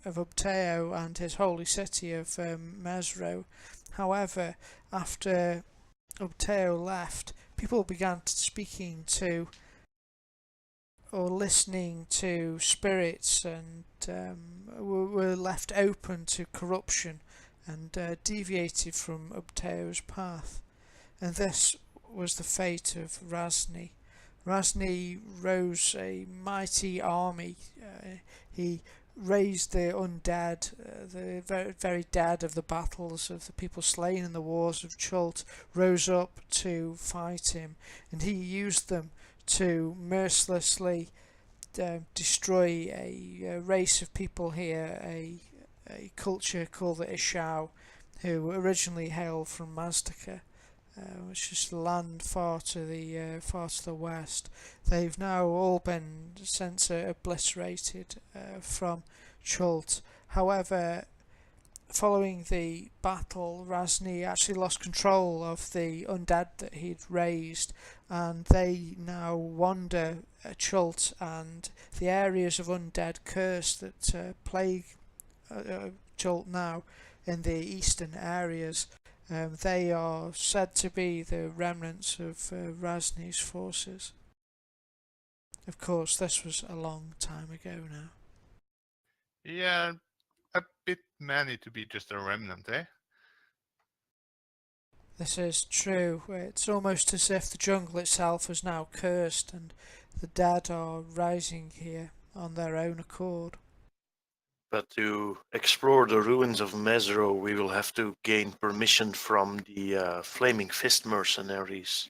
Ubteo and his holy city of Mesro. However, after Ubteo left, people began speaking to or listening to spirits, and were left open to corruption and deviated from Ubteo's path. And this was the fate of Razni. Razni rose a mighty army. He raised the undead, the very, very dead of the battles of the people slain in the wars of Chult, rose up to fight him, and he used them to mercilessly destroy a race of people here, a culture called the Ishau, who originally hailed from Mazdaka, which is the land far to the west. They've now all been since obliterated from Chult. However, following the battle, Razni actually lost control of the undead that he'd raised, and they now wander Chult and the areas of undead curse that plague Chult now in the eastern areas. They are said to be the remnants of Razni's forces. Of course, this was a long time ago now. Yeah, a bit many to be just a remnant, eh? This is true. It's almost as if the jungle itself is now cursed, and the dead are rising here on their own accord. But to explore the ruins of Mesro, we will have to gain permission from the Flaming Fist mercenaries.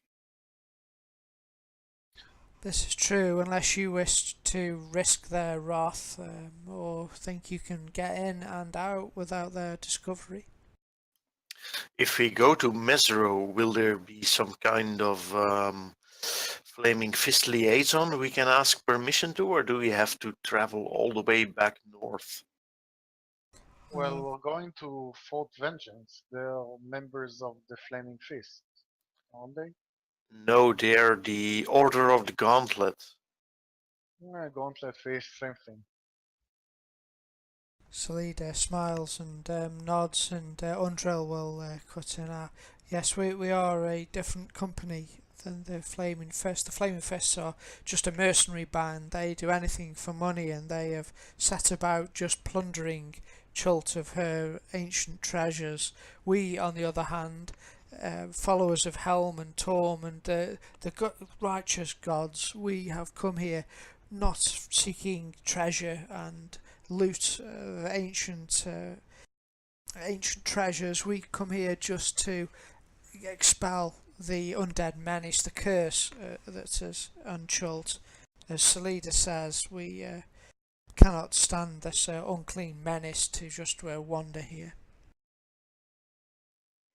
This is true, unless you wish to risk their wrath, or think you can get in and out without their discovery. If we go to Mesro, will there be some kind of Flaming Fist liaison we can ask permission to, or do we have to travel all the way back north? Well, we're going to Fort Vengeance. They're members of the Flaming Fist, aren't they? No, they're the Order of the Gauntlet. Gauntlet Fist, same thing. Salida smiles and nods, and Undrell will cut in. Yes, we are a different company than the Flaming Fist. The Flaming Fists are just a mercenary band. They do anything for money, and they have set about just plundering Chult of her ancient treasures. We, on the other hand, followers of Helm and Torm and the righteous gods, we have come here not seeking treasure and loot ancient treasures. We come here just to expel the undead menace, the curse that is on Chult. As Salida says, we cannot stand this unclean menace to just wander here.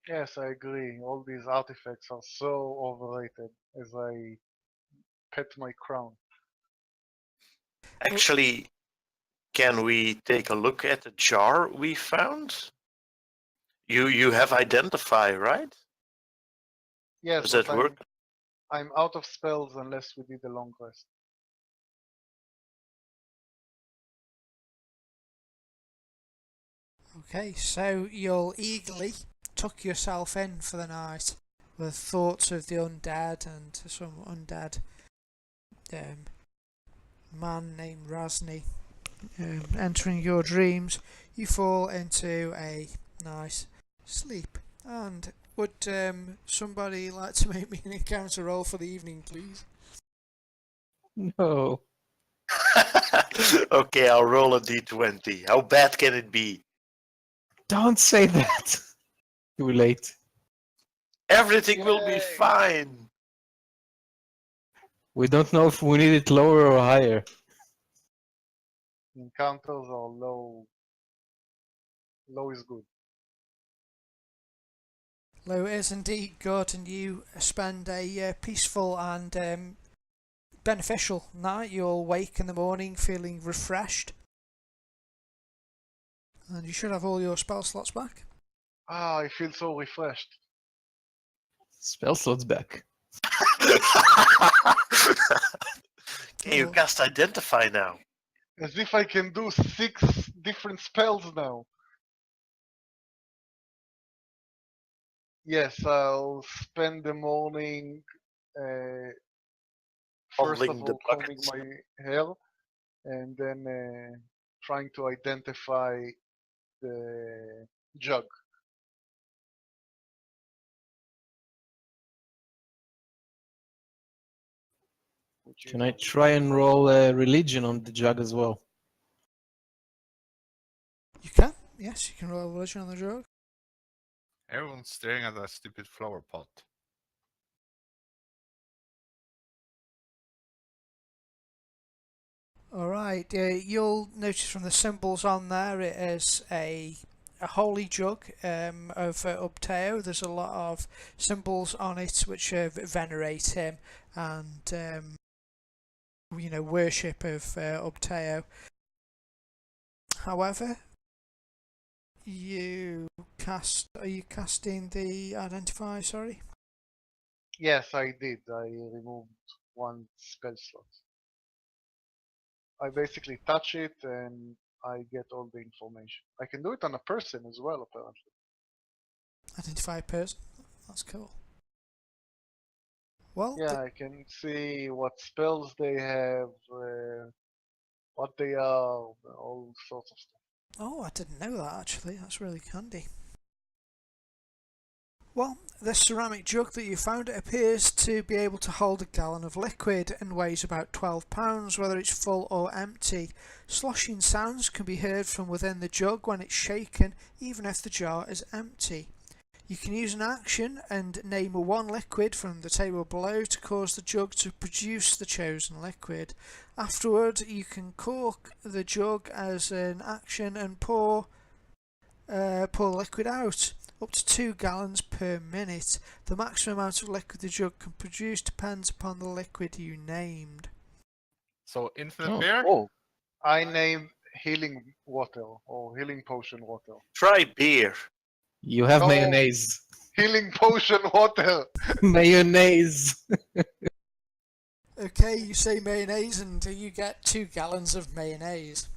Yes, I agree. All these artifacts are so overrated as I pet my crown. Actually, can we take a look at the jar we found? You have identify, right? Yes, Does but that work? I'm out of spells unless we did a long rest. Okay, so you'll eagerly tuck yourself in for the night with thoughts of the undead and some undead man named Razni entering your dreams. You fall into a nice sleep. And would somebody like to make me an encounter roll for the evening, please? No. Okay, I'll roll a d20. How bad can it be? Don't say that. Too late. Everything will be Yay. fine. We don't know if we need it lower or higher. Encounters are low. Low is good. Low is indeed good, and you spend a peaceful and beneficial night. You'll wake in the morning feeling refreshed, and you should have all your spell slots back. I feel so refreshed. Spell slots back. Can you cast Identify now? As if I can do 6 different spells now. Yes, I'll spend the morning first Fumbling of the all combing buckets. my hair and then trying to identify the jug. Can I try and roll a religion on the jug as well? You can, yes, you can roll a religion on the jug. Everyone's staring at that stupid flower pot. Alright, you'll notice from the symbols on there it is a holy jug of Ubteo. There's a lot of symbols on it which venerate him and worship of Ubteo. However, are you casting the Identify, sorry? Yes, I did. I removed 1 spell slot. I basically touch it and I get all the information. I can do it on a person as well, apparently. Identify a person. That's cool. Well, Yeah, I can see what spells they have, what they are, all sorts of stuff. oh, I didn't know that actually. That's really handy. Well, this ceramic jug that you found, it appears to be able to hold a gallon of liquid and weighs about 12 pounds, whether it's full or empty. Sloshing sounds can be heard from within the jug when it's shaken, even if the jar is empty. You can use an action and name 1 liquid from the table below to cause the jug to produce the chosen liquid. Afterward, you can cork the jug as an action and pour the liquid out. Up to 2 gallons per minute. The maximum amount of liquid the jug can produce depends upon the liquid you named. So infinite Oh, beer? cool. I named healing water or healing potion water. Try beer. You have No. mayonnaise. Healing potion water. Mayonnaise. Okay, you say mayonnaise and you get 2 gallons of mayonnaise.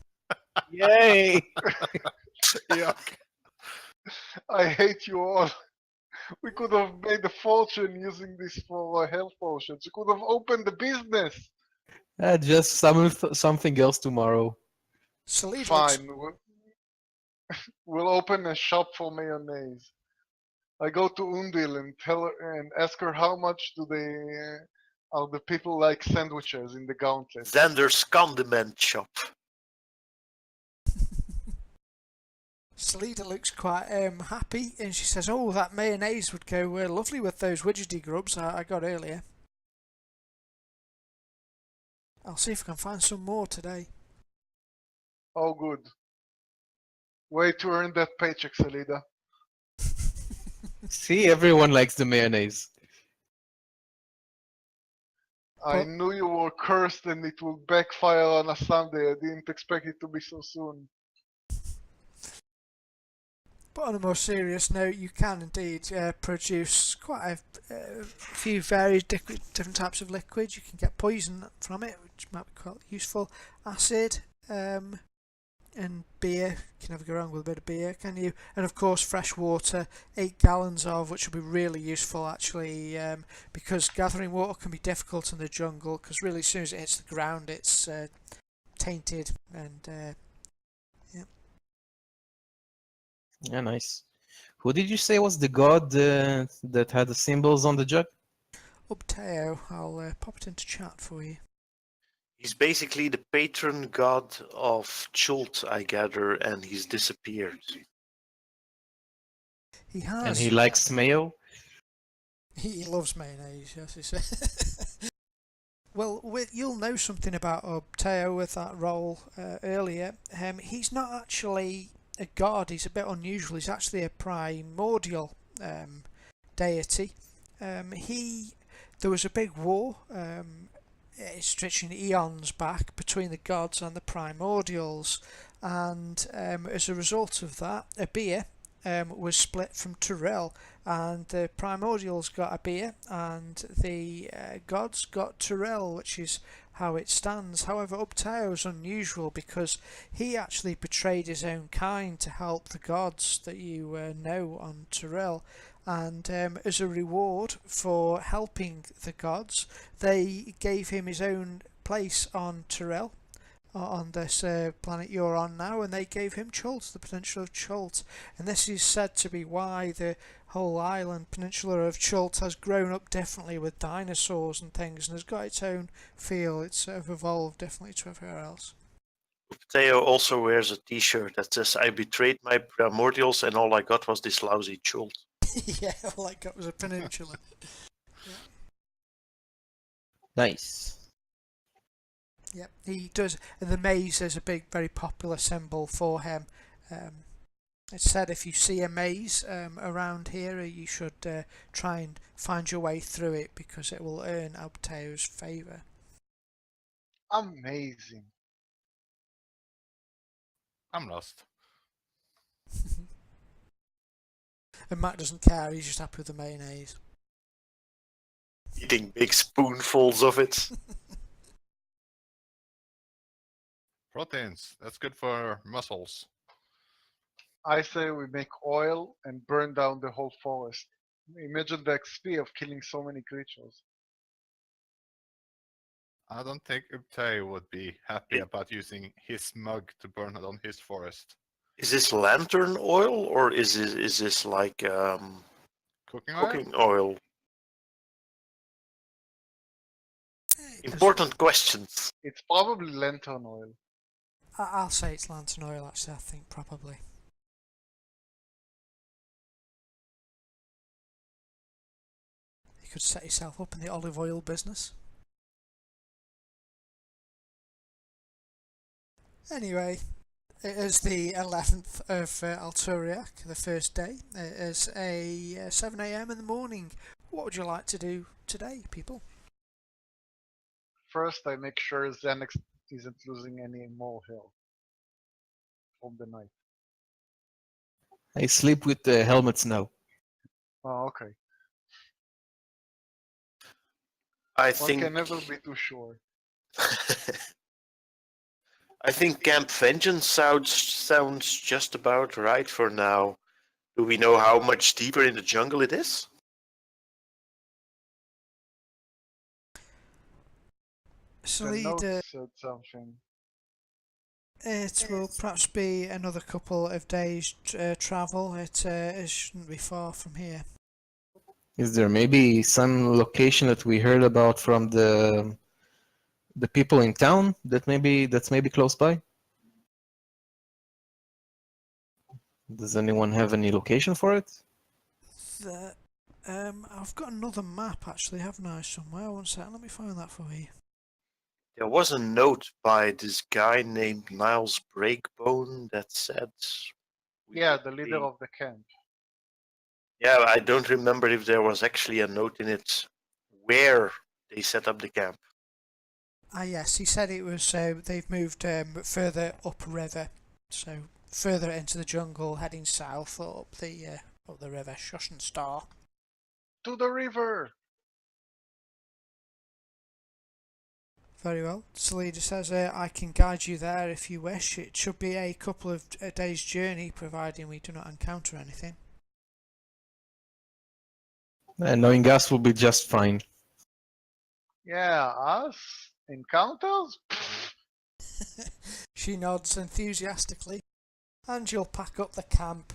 Yay! Yuck. I hate you all. We could have made a fortune using this for health potions. We could have opened a business. Just something else tomorrow. Salida looks, Fine. We'll open a shop for mayonnaise. I go to Undil and tell her and ask her how much do are the people like sandwiches in the gauntlet. Xander's condiment shop. Salida looks quite happy, and she says, "Oh, that mayonnaise would go lovely with those widgety grubs I got earlier. I'll see if I can find some more today." Oh, good. Way to earn that paycheck, Salida. See, everyone likes the mayonnaise. I But- knew you were cursed and it would backfire on us someday. I didn't expect it to be so soon. But on a more serious note, you can indeed produce quite a few varied different types of liquids. You can get poison from it, which might be quite useful. Acid, and beer. You can never go wrong with a bit of beer, can you? And of course, fresh water, 8 gallons of, which will be really useful actually, because gathering water can be difficult in the jungle. Because really, as soon as it hits the ground, it's tainted and. Yeah, nice. Who did you say was the god that had the symbols on the jug? Upteo, I'll pop it into chat for you. He's basically the patron god of Chult, I gather, and he's disappeared. He has. And he likes mayo? He loves mayonnaise, yes, he says. Well, you'll know something about Upteo with that role earlier. He's not actually a god, he's a bit unusual. He's actually a primordial deity. There was a big war stretching eons back between the gods and the primordials, and as a result of that, a beer was split from Tyrell, and the primordials got a beer and the gods got Tyrell, which is how it stands. However, Upteo is unusual because he actually betrayed his own kind to help the gods that you know on Tyrell, and as a reward for helping the gods, they gave him his own place on Tyrell, on this planet you're on now, and they gave him Chult, the peninsula of Chult. And this is said to be why the whole island peninsula of Chult has grown up differently with dinosaurs and things, and has got its own feel. It's sort of evolved differently to everywhere else. Theo also wears a t-shirt that says, "I betrayed my primordials and all I got was this lousy Chult." Yeah, all I got was a peninsula. Nice. Yep, he does. And the maze is a big, very popular symbol for him. It's said if you see a maze around here, you should try and find your way through it because it will earn Upteo's favour. Amazing. I'm lost. And Matt doesn't care, he's just happy with the mayonnaise. Eating big spoonfuls of it. Proteins. That's good for muscles. I say we make oil and burn down the whole forest. Imagine the XP of killing so many creatures. I don't think Uptei would be happy about using his mug to burn it on his forest. Is this lantern oil or is this like Cooking oil? cooking oil? Important questions. It's probably lantern oil. I'll say it's lantern oil, actually, I think, probably. You could set yourself up in the olive oil business. Anyway, It is the 11th of Alturiac, the first day. It is a 7 a.m. in the morning. What would you like to do today, people? First, I make sure Xanax isn't losing any more health from the night. I sleep with the helmets now. Oh, okay. I One think can never be too sure. I think Camp Vengeance sounds just about right for now. Do we know how much deeper in the jungle it is? So The lead, note said something. it will perhaps be another couple of days travel. It shouldn't be far from here. Is there maybe some location that we heard about from the people in town that's maybe close by? Does anyone have any location for it? The, I've got another map actually, haven't I, somewhere? One second, let me find that for you. There was a note by this guy named Niles Breakbone that said. Yeah, the leader of the camp. Yeah, I don't remember if there was actually a note in it where they set up the camp. Ah, yes, he said it was. They've moved further upriver, so further into the jungle, heading south up the river, Shush and Star. To the river! Very well. Salida says, I can guide you there if you wish. It should be a couple of days' journey, providing we do not encounter anything. Knowing us will be just fine. Yeah, us? Encounters? She nods enthusiastically, and you'll pack up the camp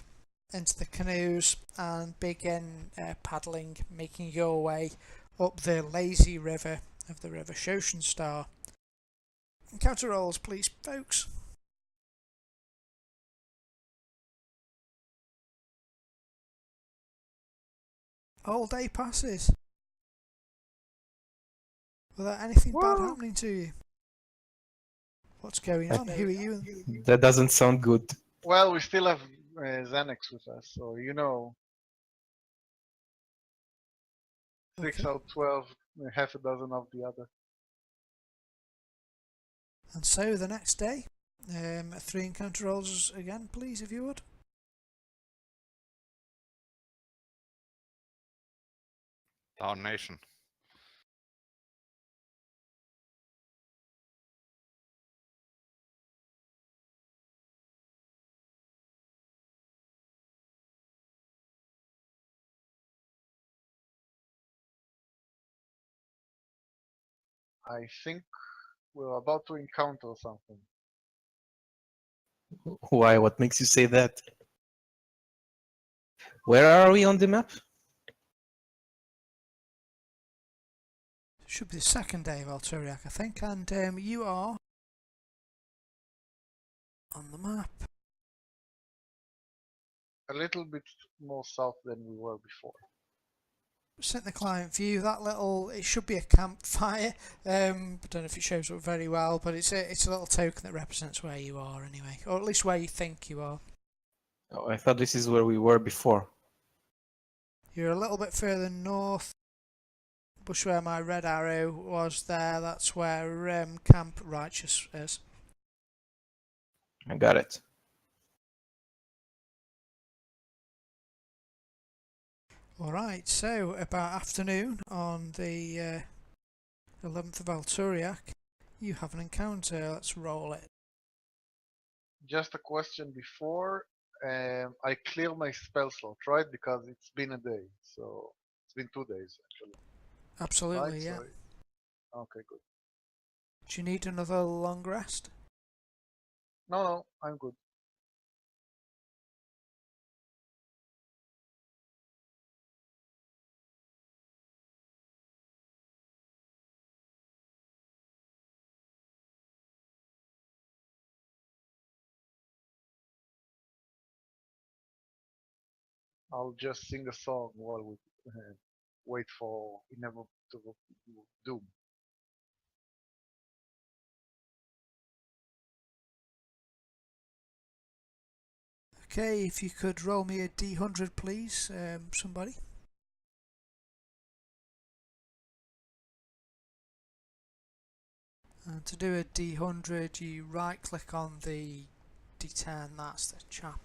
into the canoes and begin paddling, making your way up the lazy river of the River Shoshan Star. Encounter rolls, please, folks. All day passes without anything bad happening to you. What's going on? Who are you? That doesn't sound good. Well, we still have Xanax with us, so you know. 6 Okay. out of 12, half a dozen of the other. And so the next day, 3 encounter rolls again, please, if you would. Damnation. I think we're about to encounter something. Why? What makes you say that? Where are we on the map? Should be the second day of Alturiac, I think, and you are on the map. A little bit more south than we were before. Set the client view. That little, it should be a campfire. I don't know if it shows up very well, but it's a little token that represents where you are anyway, or at least where you think you are. Oh, I thought this is where we were before. You're a little bit further north. Bush where my red arrow was there. That's where Camp Righteous is. I got it. Alright, so about afternoon on the 11th of Alturiac, you have an encounter. Let's roll it. Just a question before. I clear my spell slot, right? Because it's been a day, so it's been 2 days actually. Absolutely, Right? yeah. So, okay, good. Do you need another long rest? No, I'm good. I'll just sing a song while we wait for inevitable doom. Okay, if you could roll me a D100, please, somebody. And to do a D100, you right click on the D10, that's the chap.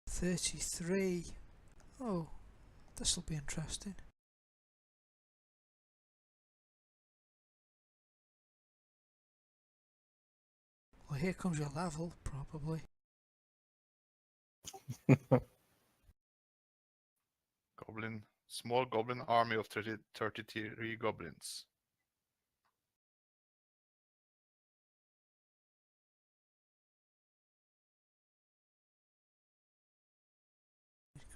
33. Oh, this'll be interesting. Well, here comes your level, probably. Small goblin army of 33 goblins.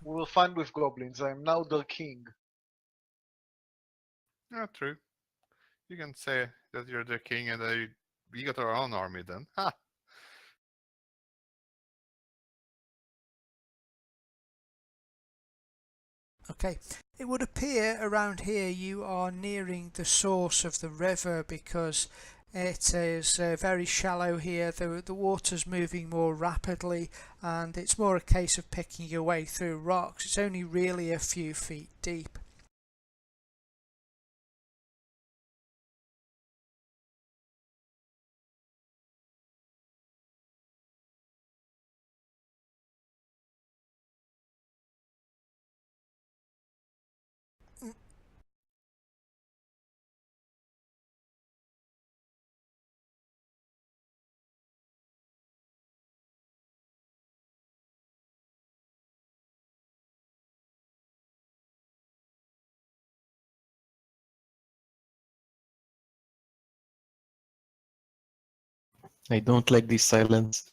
We will find with goblins. I am now their king. Yeah, true. You can say that you're the king and we got our own army then. Ha! Okay, it would appear around here you are nearing the source of the river because it is very shallow here. The water's moving more rapidly and it's more a case of picking your way through rocks. It's only really a few feet deep. I don't like this silence.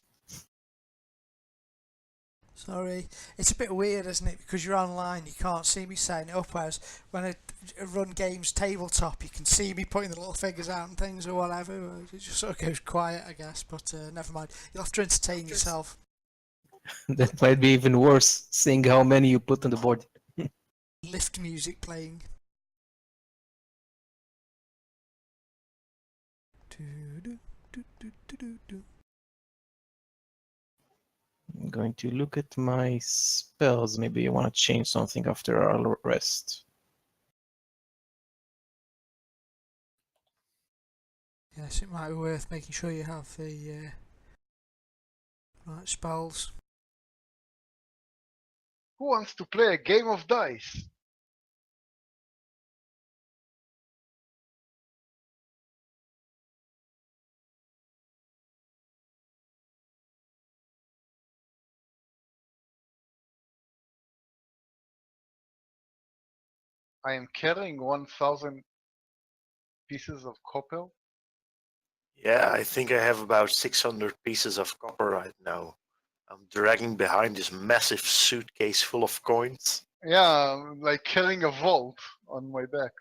Sorry, it's a bit weird, isn't it? Because you're online, you can't see me setting it up. Whereas when I run games tabletop, you can see me putting the little figures out and things or whatever. It just sort of goes quiet, I guess. But never mind. You'll have to entertain yourself. That might be even worse, seeing how many you put on the board. Lift music playing. I'm going to look at my spells. Maybe I want to change something after our rest. Yes, it might be worth making sure you have the right spells. Who wants to play a game of dice? I am carrying 1,000 pieces of copper. Yeah, I think I have about 600 pieces of copper right now. I'm dragging behind this massive suitcase full of coins. Yeah, I'm like carrying a vault on my back.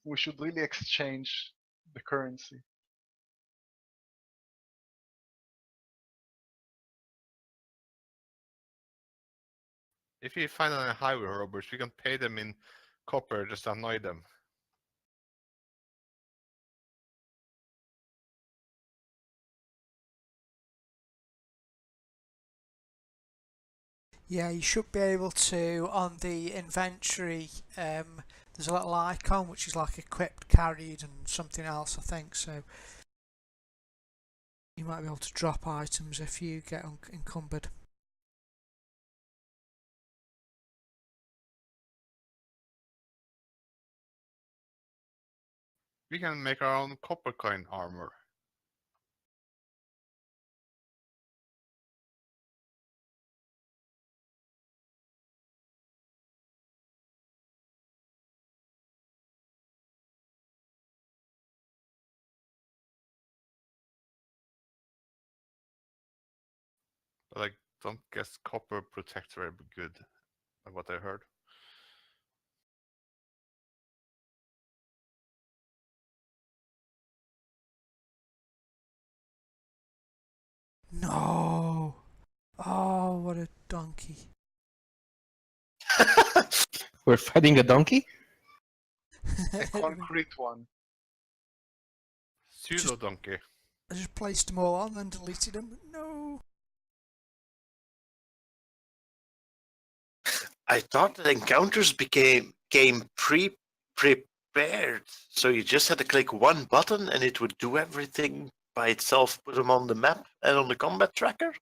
We should really exchange the currency. If you find any highway robbers, we can pay them in copper just to annoy them. Yeah, you should be able to, on the inventory, there's a little icon which is like equipped, carried and something else, I think. So you might be able to drop items if you get encumbered. We can make our own copper coin armor. But I don't guess copper protects very good, by what I heard. No! Oh, what a donkey. We're fighting a donkey? A concrete one. Pseudo donkey. I just placed them all on and deleted them. No. I thought that encounters came prepared, so you just had to click one button and it would do everything by itself, put them on the map and on the combat tracker.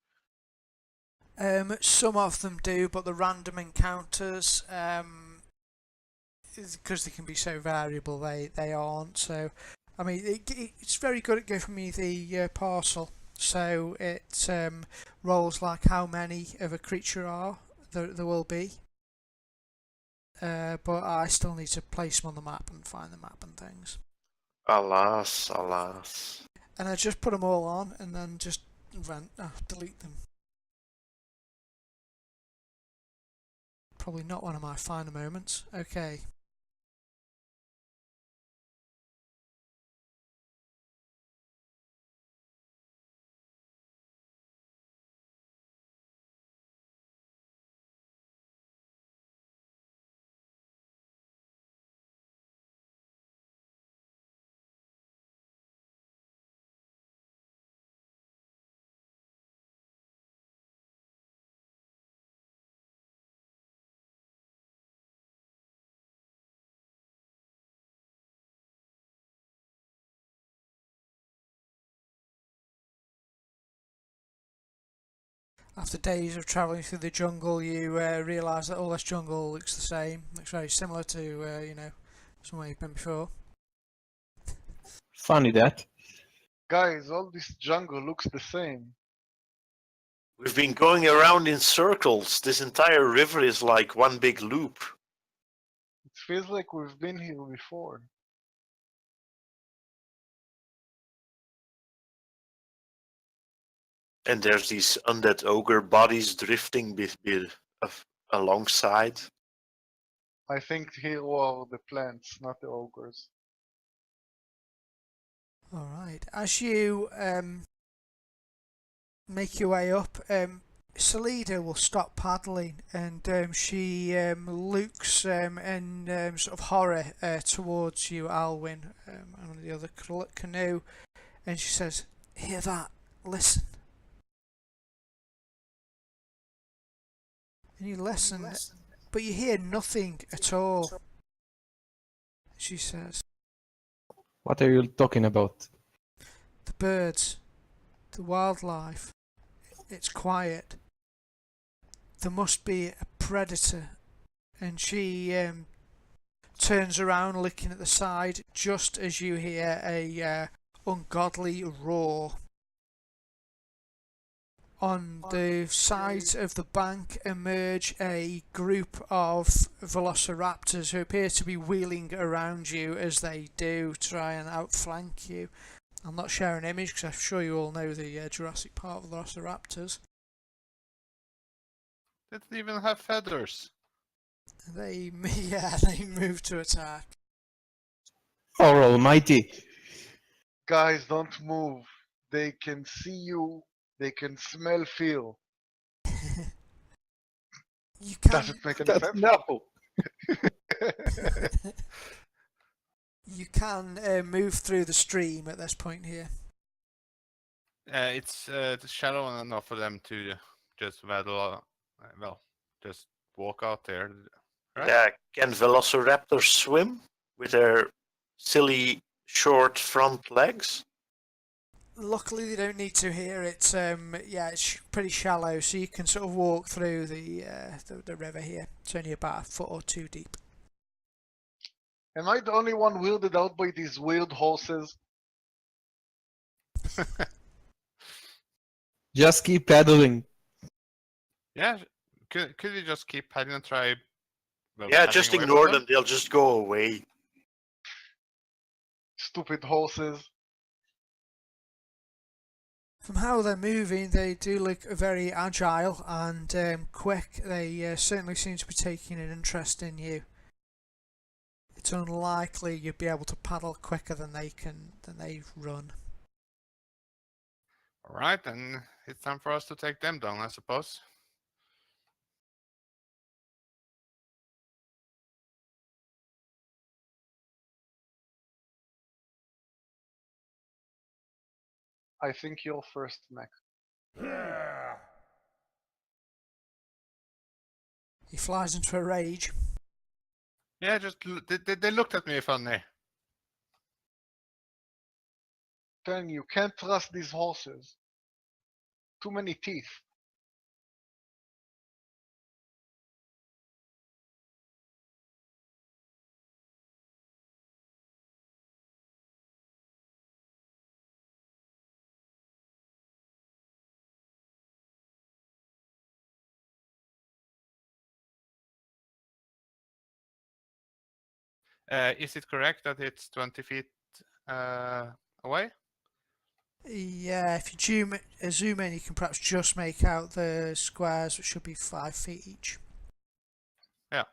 Some of them do, but the random encounters, because they can be so variable, they aren't. So, I mean, it's very good at giving me the parcel. So it rolls like how many of a creature there will be. But I still need to place them on the map and find the map and things. Alas, alas. And I just put them all on and then just delete them. Probably not one of my finer moments. Okay. After days of travelling through the jungle, you realise that all this jungle looks the same. Looks very similar to, somewhere you've been before. Funny that. Guys, all this jungle looks the same. We've been going around in circles. This entire river is like one big loop. It feels like we've been here before. And there's these undead ogre bodies drifting alongside. I think here are the plants, not the ogres. Alright. As you make your way up, Salida will stop paddling and she looks in sort of horror towards you, Alwyn, and the other canoe, and she says, "Hear that? Listen." And you listen, but you hear nothing at all. She says, What are you talking about? "The birds, the wildlife, it's quiet. There must be a predator." And she turns around looking at the side just as you hear a ungodly roar. On the sides of the bank emerge a group of velociraptors who appear to be wheeling around you as they do try and outflank you. I'll not share an image because I'm sure you all know the Jurassic Park velociraptors. They didn't even have feathers. They move to attack. Oh, almighty. Guys, don't move. They can see you. They can smell, feel. You can Doesn't make any sense. No. you can move through the stream at this point here. It's shallow enough for them to just just walk out there. Right? Yeah, can velociraptors swim with their silly short front legs? Luckily, they don't need to here. It's it's pretty shallow, so you can sort of walk through the river here. It's only about a foot or two deep. Am I the only one weirded out by these weird horses? Just keep paddling. Yeah, could you just keep paddling and try? Well, Yeah, paddling just away from ignore them. They'll just go away. Stupid horses. From how they're moving, they do look very agile and quick. They certainly seem to be taking an interest in you. It's unlikely you'd be able to paddle quicker than they run. All right, then it's time for us to take them down, I suppose. I think you're first, Mac. He flies into a rage. Yeah, they looked at me funny. Telling you, can't trust these horses. Too many teeth. Is it correct that it's 20 feet away? Yeah, if you zoom in, you can perhaps just make out the squares, which should be 5 feet each. Yeah.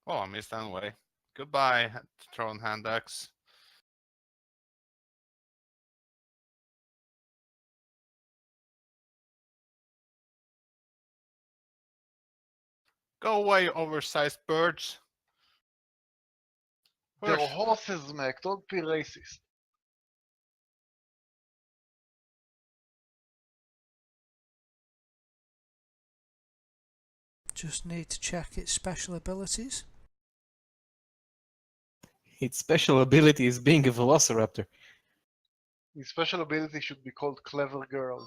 Oh, I missed anyway. Goodbye, thrown hand axe. Go away, oversized birds. They're Where's... horses, Mac. Don't be racist. Just need to check its special abilities. Its special ability is being a velociraptor. His special ability should be called Clever Girl.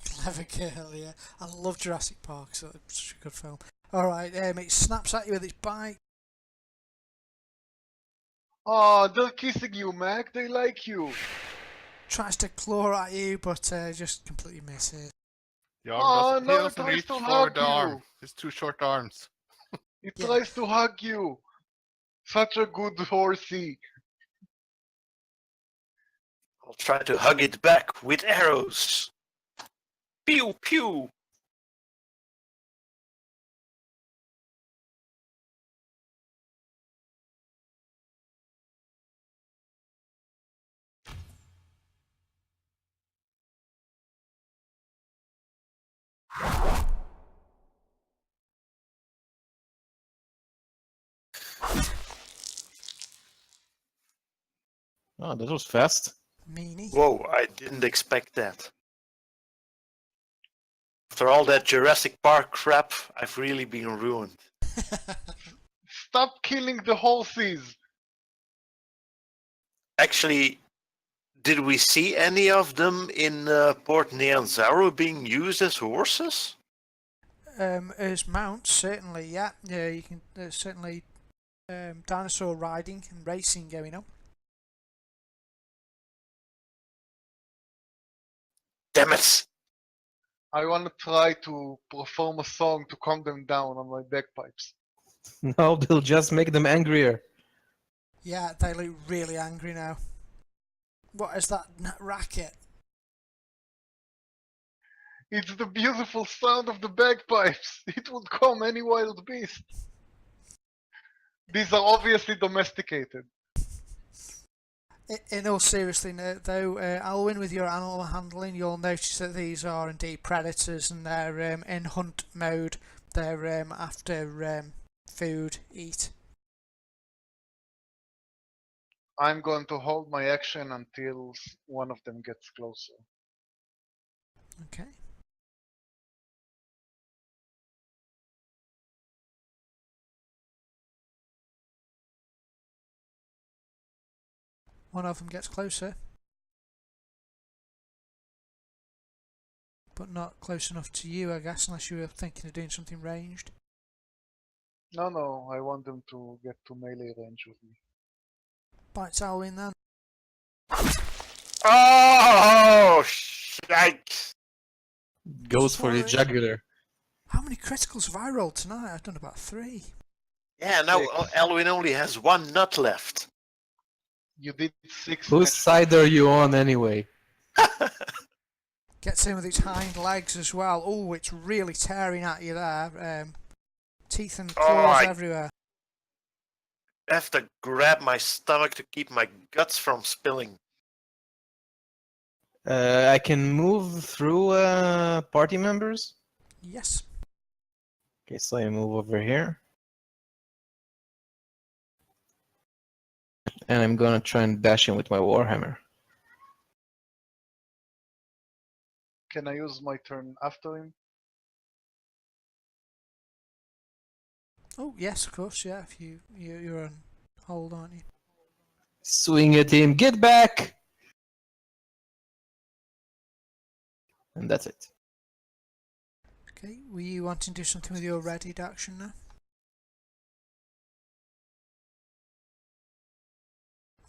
Clever girl, yeah. I love Jurassic Park, so it's such a good film. Alright, it snaps at you with its bite. Oh, they're kissing you, Mac. They like you. Tries to claw at you, but just completely misses. The arm Oh, doesn't, no, he it doesn't tries reach to for hug the you. arm. It's too short arms. It Yeah. tries to hug you. Such a good horsey. I'll try to hug it back with arrows. Pew pew. Oh, that was fast. Meanie. Whoa, I didn't expect that. After all that Jurassic Park crap, I've really been ruined. Stop killing the horses. Actually, did we see any of them in Port Nyanzaru being used as horses? As mounts, certainly, yeah. Yeah, you can. There's certainly dinosaur riding and racing going on. Damn it! I want to try to perform a song to calm them down on my bagpipes. No, they'll just make them angrier. Yeah, they look really angry now. What is that racket? It's the beautiful sound of the bagpipes. It would calm any wild beast. These are obviously domesticated. In all seriousness, though, Alwyn, with your animal handling, you'll notice that these are indeed predators, and they're in hunt mode. They're after food, eat. I'm going to hold my action until one of them gets closer. Okay. One of them gets closer, but not close enough to you, I guess, unless you were thinking of doing something ranged. No, I want them to get to melee range with me. Bites Alwyn then. Oh, shite! Goes for the Sorry. jugular. How many criticals have I rolled tonight? I've done about 3. Yeah, now Six. Elwyn only has one nut left. You did 6. Whose Max. side are you on anyway? Gets in with its hind legs as well. Oh, it's really tearing at you there. Teeth and claws everywhere. I have to grab my stomach to keep my guts from spilling. I can move through party members. Yes. Okay, so I move over here. and I'm gonna try and bash him with my Warhammer. Can I use my turn after him? Oh yes, of course. Yeah, if you're on hold, aren't you? Swing at him, get back! And that's it. Okay. Were you wanting to do something with your readied action now?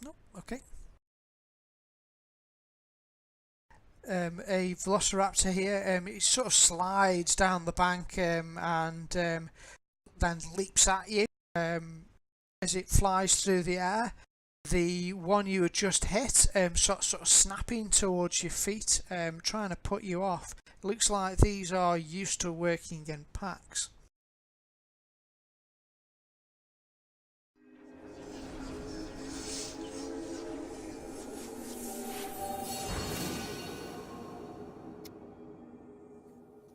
No. Okay. A velociraptor here. It sort of slides down the bank and then leaps at you as it flies through the air. The one you had just hit sort of snapping towards your feet, trying to put you off. It looks like these are used to working in packs.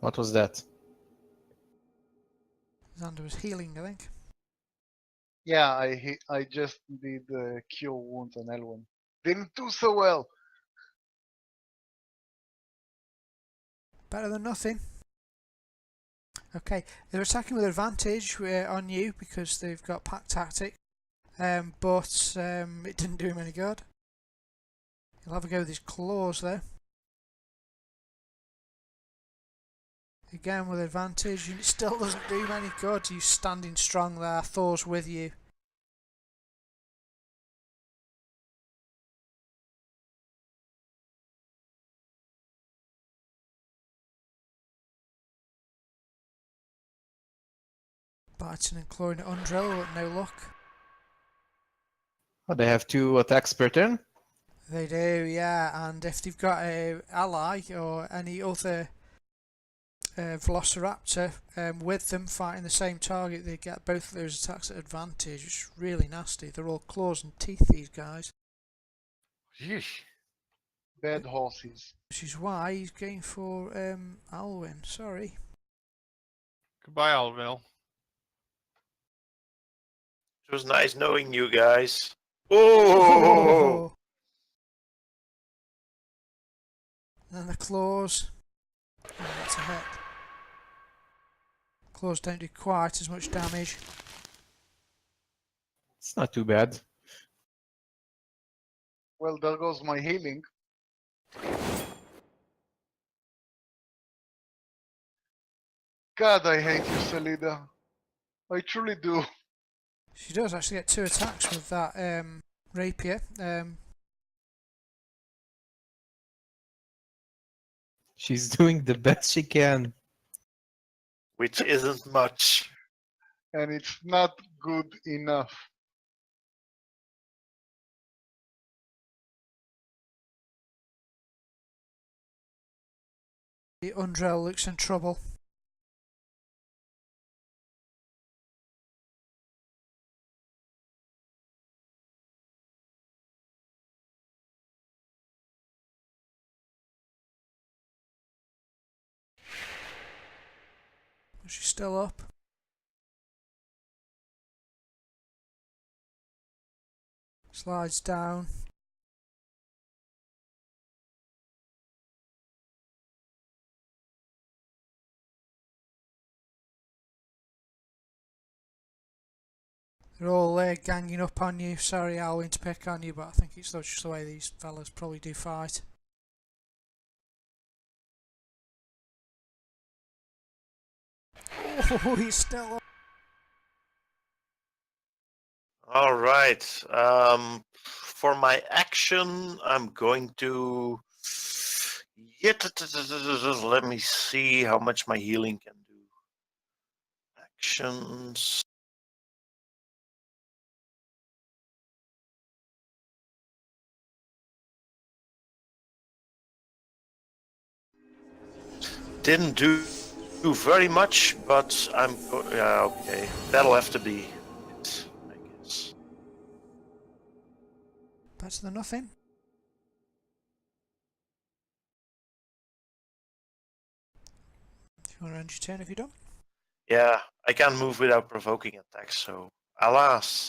What was that? Xander was healing, I think. Yeah, I just did cure wounds on Elwyn. Didn't do so well. Better than nothing. Okay, they're attacking with advantage on you because they've got pack tactic, but it didn't do him any good. He'll have a go with his claws though. Again with advantage, and it still doesn't do him any good. He's standing strong there. Thor's with you. Biting and clawing at Undrill, but no luck. Oh, they have 2 attacks per turn? They do, yeah. And if they've got a ally or any other Velociraptor with them fighting the same target, they get both of those attacks at advantage. It's really nasty. They're all claws and teeth, these guys. Yeesh. Bad horses. Which is why he's going for Alwyn. Sorry. Goodbye, Alville. It was nice knowing you guys. Oh! And the claws. Oh, that's a hit. Claws don't do quite as much damage. It's not too bad. Well, there goes my healing. God, I hate you, Salida. I truly do. She does actually get 2 attacks with that rapier. She's doing the best she can. Which isn't much. And it's not good enough. The Undrill looks in trouble. She's still up. Slides down. They're all ganging up on you. Sorry, Alwyn, to pick on you, but I think it's just the way these fellas probably do fight. Oh, he's still up. All right. For my action, I'm going to. Let me see how much my healing can do. Actions. Didn't do very much, but I'm. Yeah, okay. That'll have to be it, I guess. Better than nothing. If you want to end your turn, if you don't. Yeah, I can't move without provoking attacks, so alas.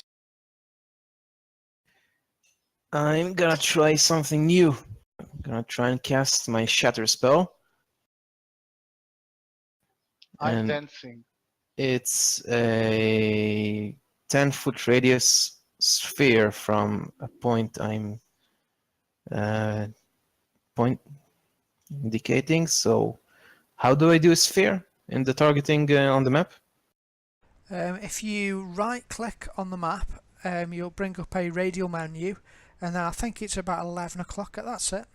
I'm gonna try something new. I'm gonna try and cast my Shatter spell. I'm And dancing. it's a 10-foot radius sphere from a point I'm point indicating. So how do I do a sphere in the targeting on the map? If you right click on the map, you'll bring up a radial menu, and then I think it's about 11 o'clock. That's it.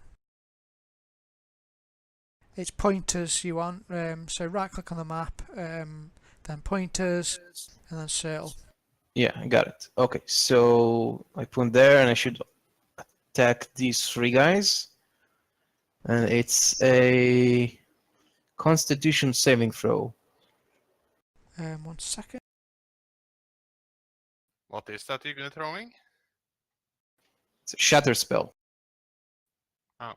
It's pointers you want, so right click on the map, then pointers, and then circle. Yeah, I got it. Okay, so I put there and I should attack these three guys. And it's a Constitution saving throw. 1 second. What is that you're throwing? It's a Shatter spell. Oh,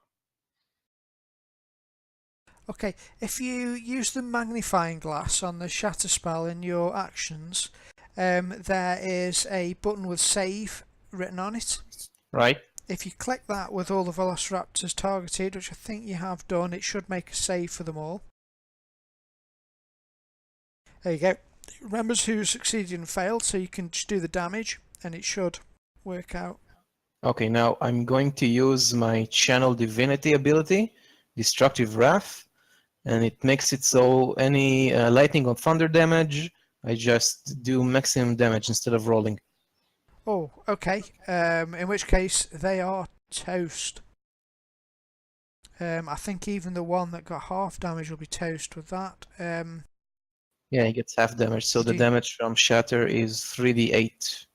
Okay, if you use the magnifying glass on the shatter spell in your actions, there is a button with save written on it. Right? If you click that with all the velociraptors targeted, which I think you have done, it should make a save for them all. There you go. It remembers who succeeded and failed, so you can just do the damage, and it should work out. Okay, now I'm going to use my Channel Divinity ability, Destructive Wrath, and it makes it so any lightning or thunder damage, I just do maximum damage instead of rolling. Oh, okay. In which case, they are toast. I think even the one that got half damage will be toast with that. Yeah, he gets half damage, so Did the you- damage from Shatter is 3d8.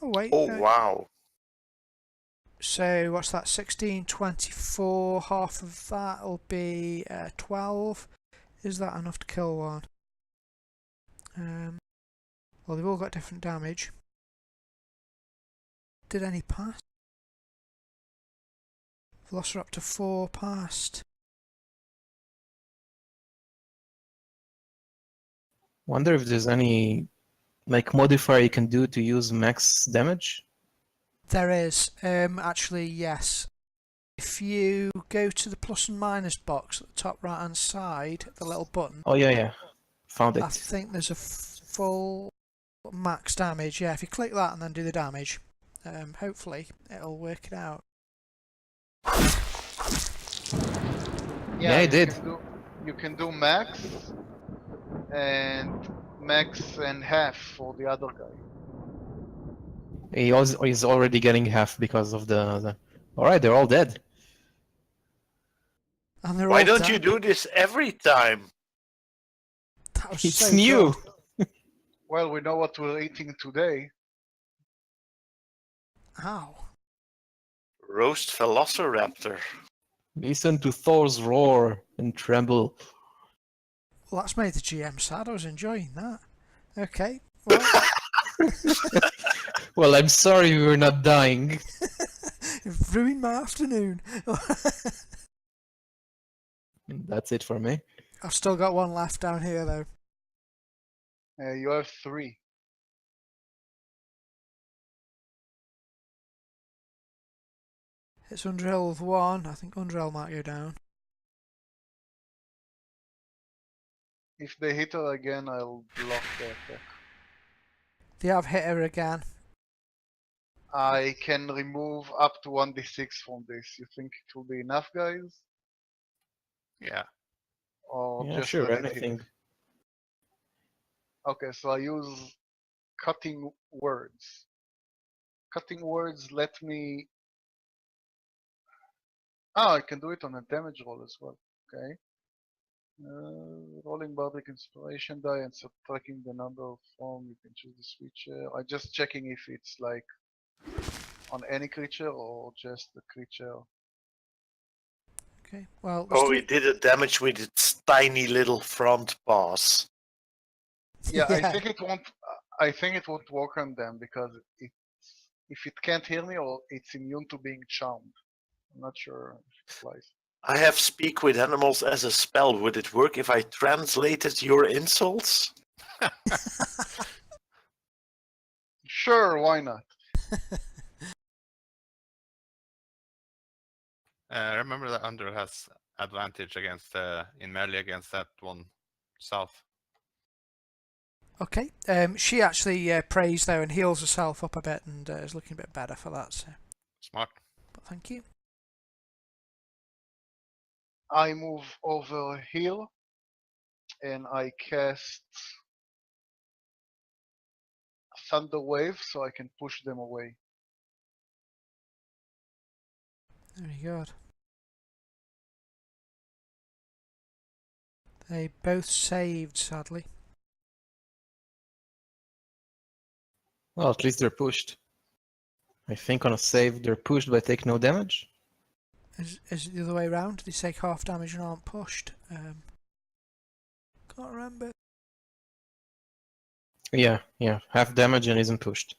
Oh, wait. Oh wow. So, what's that? 16, 24. Half of that will be 12. Is that enough to kill one? Well, they've all got different damage. Did any pass? Velociraptor 4 passed. Wonder if there's any like modifier you can do to use max damage? There is. Actually, yes. If you go to the plus and minus box at the top right hand side, the little button, Oh yeah, found I it. think there's a full max damage. Yeah, if you click that and then do the damage, hopefully it'll work it out. Yeah, I did. You can do max and half for the other guy. He's already getting half because of the... Alright, they're all dead. And they're Why all don't dead. you do this every time? That was It's so new! good. Well, we know what we're eating today. Ow. Roast Velociraptor. Listen to Thor's roar and tremble. Well, that's made the GM sad. I was enjoying that. Okay. Well, Well, I'm sorry we were not dying. you've ruined my afternoon. That's it for me. I've still got one left down here, though. You have 3. It's Undrill with 1. I think Undrill might go down. If they hit her again, I'll block the attack. They have hit her again. I can remove up to 1d6 from this. You think it will be enough, guys? yeah. Or Yeah, just sure, let it anything. hit? Okay, so I use cutting words. Cutting words let me... Oh, I can do it on a damage roll as well. Okay. Rolling Bardic Inspiration die and subtracting the number of form, you can choose the switcher. I'm just checking if it's like on any creature or just the creature. Okay. Well, Oh, he did a damage with its tiny little front paws. Yeah, Yeah. I think it won't. I think it won't work on them because if it can't hear me or it's immune to being charmed. I'm not sure if it applies. I have speak with animals as a spell. Would it work if I translated your insults? Sure, why not? Remember that Under has advantage against in melee against that one south. Okay. She actually prays though and heals herself up a bit and is looking a bit better for that. So, Smart. but thank you. I move over here and I cast Thunder Wave so I can push them away. Very good. They both saved, sadly. Well, at least they're pushed. I think on a save they're pushed but take no damage. Is it the other way around? They take half damage and aren't pushed. Can't remember. Yeah, half damage and isn't pushed.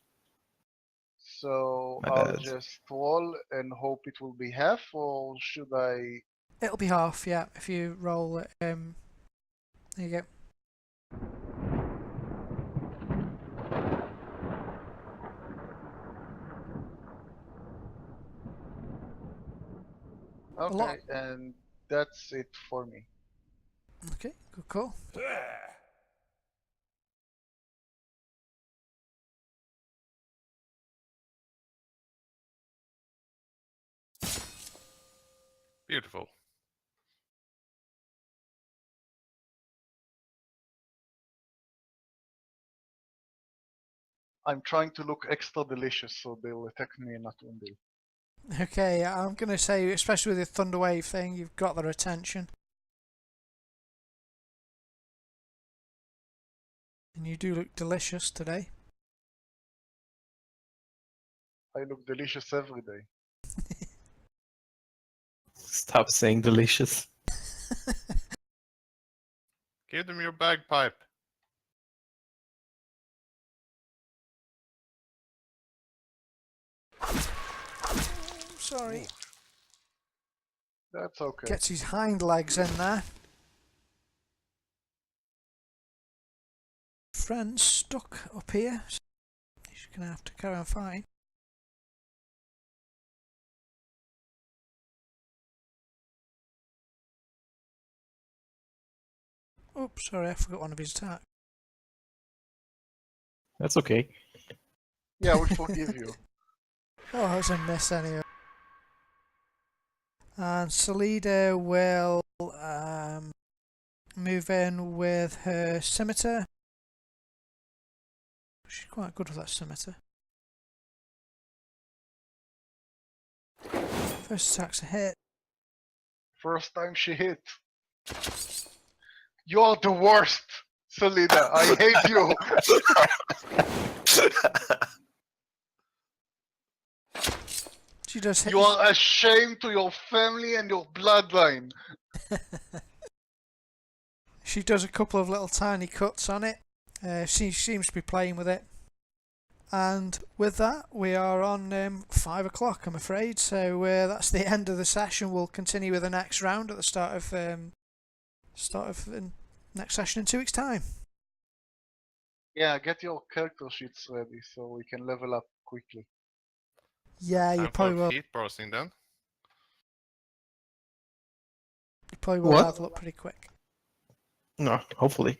So My I'll bad. just roll and hope it will be half, or should I? It'll be half, yeah. If you roll it, there you go. lot. Okay, and that's it for me. Okay, good call. Beautiful. I'm trying to look extra delicious, so they'll attack me and not Undil. Okay, I'm going to say, especially with the Thunder Wave thing, you've got their attention. And you do look delicious today. I look delicious every day. Stop saying delicious. Give them your bagpipe. Sorry. That's okay. Gets his hind legs in there. Friend's stuck up here. So he's going to have to carry on fighting. Oops, sorry, I forgot one of his attacks. That's okay. Yeah, we forgive you. Oh, that was a miss anyway. And Salida will move in with her scimitar. She's quite good with that scimitar. First attack's a hit. First time she hit. You're the worst, Salida. I hate you. She does hit. You are a shame to your family and your bloodline. She does a couple of little tiny cuts on it. She seems to be playing with it. And with that, we are on 5 o'clock, I'm afraid. So that's the end of the session. We'll continue with the next round at the start of the next session in 2 weeks' time. Yeah, get your character sheets ready so we can level up quickly. Yeah, you Time probably for will. feet browsing then. You probably will What? level up pretty quick. No, hopefully.